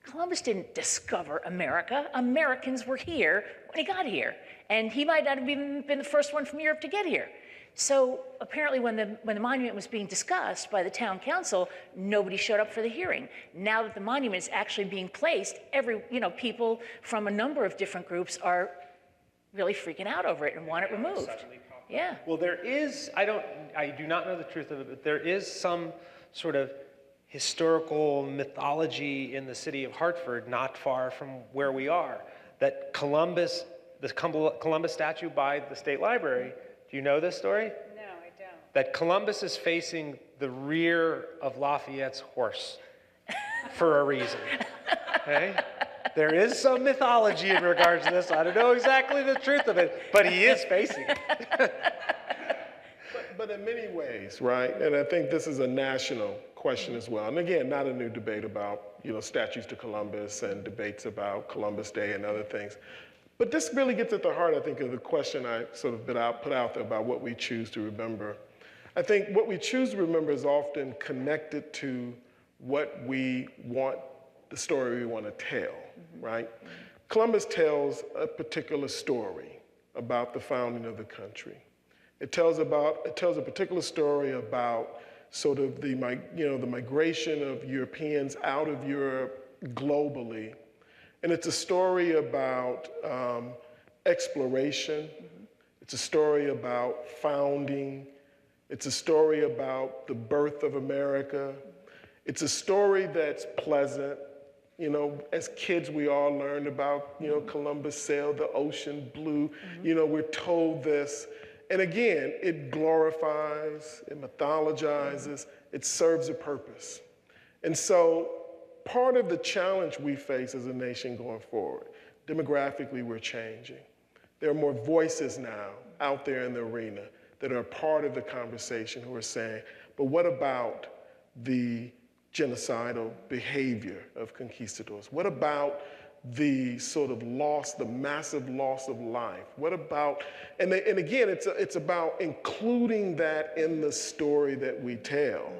Speaker 11: Columbus didn't discover America. Americans were here when he got here. And he might not have even been the first one from Europe to get here. So apparently when the monument was being discussed by the town council, nobody showed up for the hearing. Now that the monument is actually being placed, people from a number of different groups are really freaking out over it and want it removed. Yeah.
Speaker 3: Well, there is, I do not know the truth of it, but there is some sort of historical mythology in the city of Hartford, not far from where we are, that the Columbus statue by the State Library, do you know this story?
Speaker 4: No, I don't.
Speaker 3: That Columbus is facing the rear of Lafayette's horse for a reason, okay? There is some mythology in regards to this. I don't know exactly the truth of it, but he is facing it.
Speaker 5: But in many ways, right, and I think this is a national question as well. And again, not a new debate about, statues to Columbus and debates about Columbus Day and other things. But this really gets at the heart, I think, of the question I sort of put out there about what we choose to remember. I think what we choose to remember is often connected to what we want, the story we want to tell, right? Columbus tells a particular story about the founding of the country. It tells a particular story about sort of the migration of Europeans out of Europe globally. And it's a story about exploration. It's a story about founding. It's a story about the birth of America. It's a story that's pleasant. As kids, we all learned about, Columbus sailed the ocean blue. We're told this. And again, it glorifies, it mythologizes, it serves a purpose. And so part of the challenge we face as a nation going forward, demographically, we're changing. There are more voices now out there in the arena that are part of the conversation who are saying, but what about the genocidal behavior of conquistadors? What about the sort of loss, the massive loss of life? What about, and again, it's about including that in the story that we tell.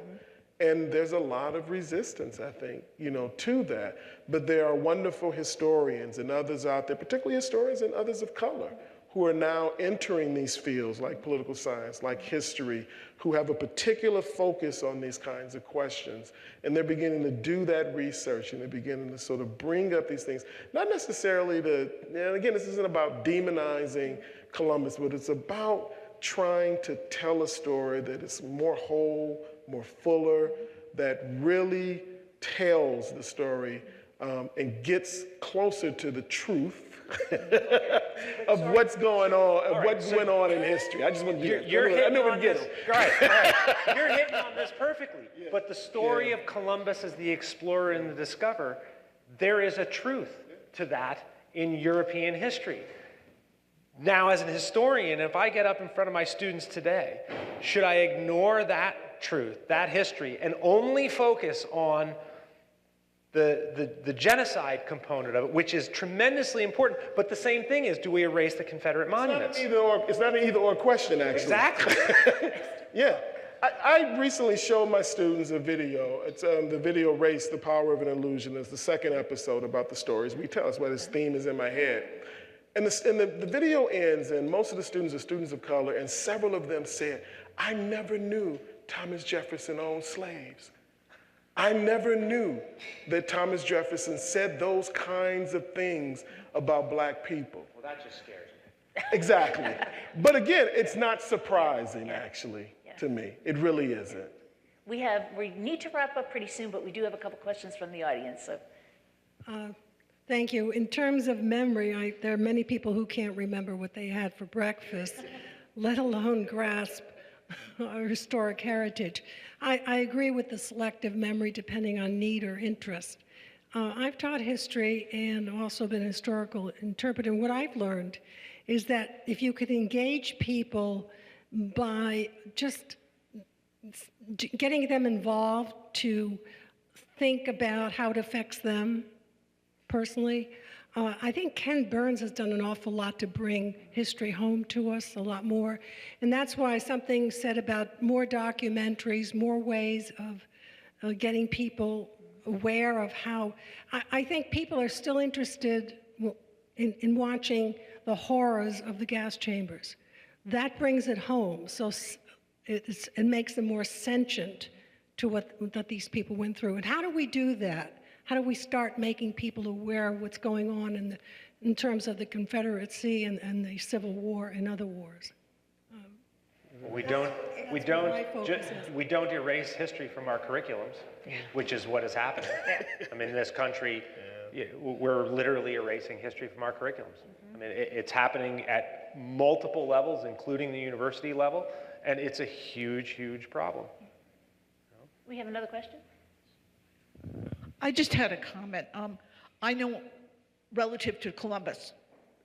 Speaker 5: And there's a lot of resistance, I think, to that. But there are wonderful historians and others out there, particularly historians and others of color, who are now entering these fields like political science, like history, who have a particular focus on these kinds of questions. And they're beginning to do that research, and they're beginning to sort of bring up these things, not necessarily to, and again, this isn't about demonizing Columbus, but it's about trying to tell a story that is more whole, more fuller, that really tells the story and gets closer to the truth of what's going on, of what went on in history. I just want to get
Speaker 3: You're hitting on this. Right.
Speaker 12: You're hitting on this perfectly. Yeah. But the story of Columbus as the explorer and the discoverer, there is a truth to that in European history. Now, as an historian, if I get up in front of my students today, should I ignore that truth, that history, and only focus on the genocide component of it, which is tremendously important? But the same thing is, do we erase the Confederate monuments?
Speaker 5: It's not an either-or question, actually.
Speaker 12: Exactly.
Speaker 5: Yeah. I recently showed my students a video. It's the video Race, The Power of an Illusion. It's the second episode about the stories we tell. That's why this theme is in my head. And the video ends, and most of the students are students of color, and several of them said, I never knew Thomas Jefferson owned slaves. I never knew that Thomas Jefferson said those kinds of things about black people.
Speaker 12: Well, that just scares me.
Speaker 5: Exactly. But again, it's not surprising, actually, to me. It really isn't.
Speaker 11: We need to wrap up pretty soon, but we do have a couple questions from the audience. So.
Speaker 13: Thank you. In terms of memory, there are many people who can't remember what they had for breakfast, let alone grasp our historic heritage. I agree with the selective memory depending on need or interest. I've taught history and also been a historical interpreter. And what I've learned is that if you could engage people by just getting them involved to think about how it affects them personally, I think Ken Burns has done an awful lot to bring history home to us, a lot more. And that's why something said about more documentaries, more ways of getting people aware of how, I think people are still interested in watching the horrors of the gas chambers. That brings it home, so it makes them more sentient to what these people went through. And how do we do that? How do we start making people aware of what's going on in terms of the Confederacy and the Civil War and other wars?
Speaker 12: We don't erase history from our curriculums, which is what is happening. I mean, in this country, we're literally erasing history from our curriculums. I mean, it's happening at multiple levels, including the university level, and it's a huge, huge problem.
Speaker 11: We have another question?
Speaker 14: I just had a comment. I know relative to Columbus,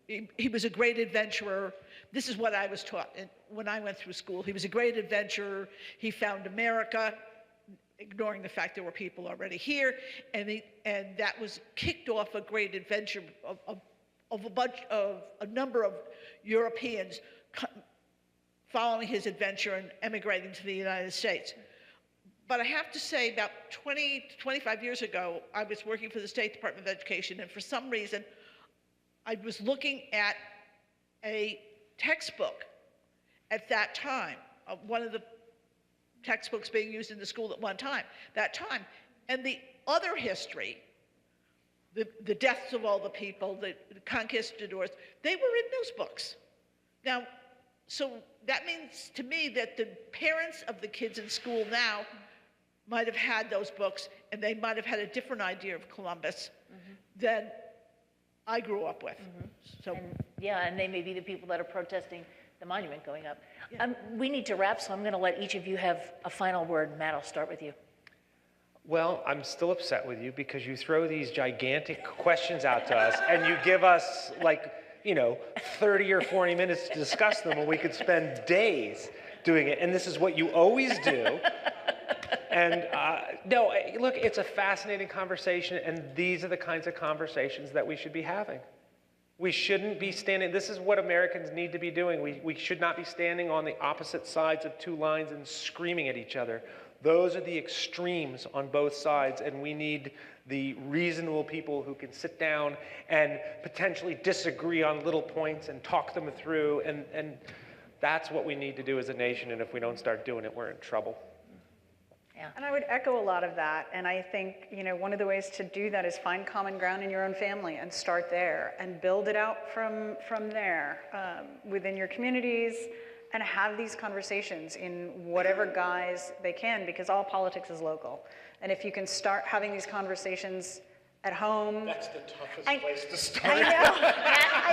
Speaker 14: he was a great adventurer. This is what I was taught when I went through school. He was a great adventurer. He found America, ignoring the fact there were people already here, and that was kicked off a great adventure of a number of Europeans following his adventure and emigrating to the United States. But I have to say, about 20 to 25 years ago, I was working for the State Department of Education, and for some reason, I was looking at a textbook at that time, one of the textbooks being used in the school at that time, and the other history, the deaths of all the people, the conquistadors, they were in those books. Now, so that means to me that the parents of the kids in school now might have had those books, and they might have had a different idea of Columbus than I grew up with.
Speaker 11: So, and they may be the people that are protesting the monument going up. We need to wrap, so I'm going to let each of you have a final word. Matt, I'll start with you.
Speaker 3: Well, I'm still upset with you because you throw these gigantic questions out to us, and you give us 30 or 40 minutes to discuss them when we could spend days doing it. And this is what you always do.
Speaker 12: And no, look, it's a fascinating conversation, and these are the kinds of conversations that we should be having. We shouldn't be standing, this is what Americans need to be doing. We should not be standing on the opposite sides of two lines and screaming at each other. Those are the extremes on both sides, and we need the reasonable people who can sit down and potentially disagree on little points and talk them through, and that's what we need to do as a nation, and if we don't start doing it, we're in trouble.
Speaker 4: Yeah. And I would echo a lot of that, and I think, one of the ways to do that is find common ground in your own family and start there and build it out from there within your communities, and have these conversations in whatever guise they can, because all politics is local. And if you can start having these conversations at home.
Speaker 5: That's the toughest place to start.
Speaker 4: I know.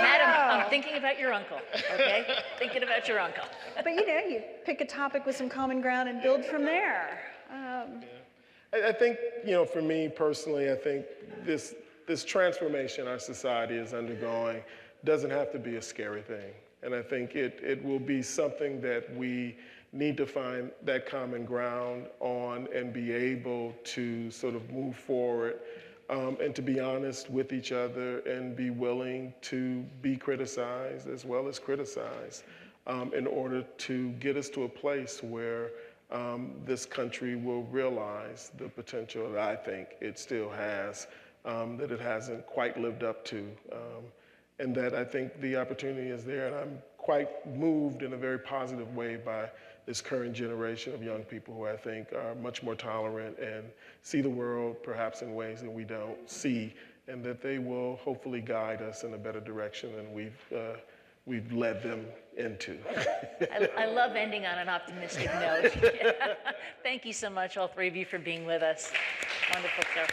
Speaker 11: Madam, I'm thinking about your uncle, okay? Thinking about your uncle.
Speaker 4: But you pick a topic with some common ground and build from there.
Speaker 5: I think, for me personally, I think this transformation our society is undergoing doesn't have to be a scary thing. And I think it will be something that we need to find that common ground on and be able to sort of move forward and to be honest with each other and be willing to be criticized as well as criticized in order to get us to a place where this country will realize the potential that I think it still has, that it hasn't quite lived up to. And that I think the opportunity is there, and I'm quite moved in a very positive way by this current generation of young people who I think are much more tolerant and see the world perhaps in ways that we don't see, and that they will hopefully guide us in a better direction than we've led them into.
Speaker 11: I love ending on an optimistic note. Thank you so much, all three of you, for being with us. Wonderful, sir.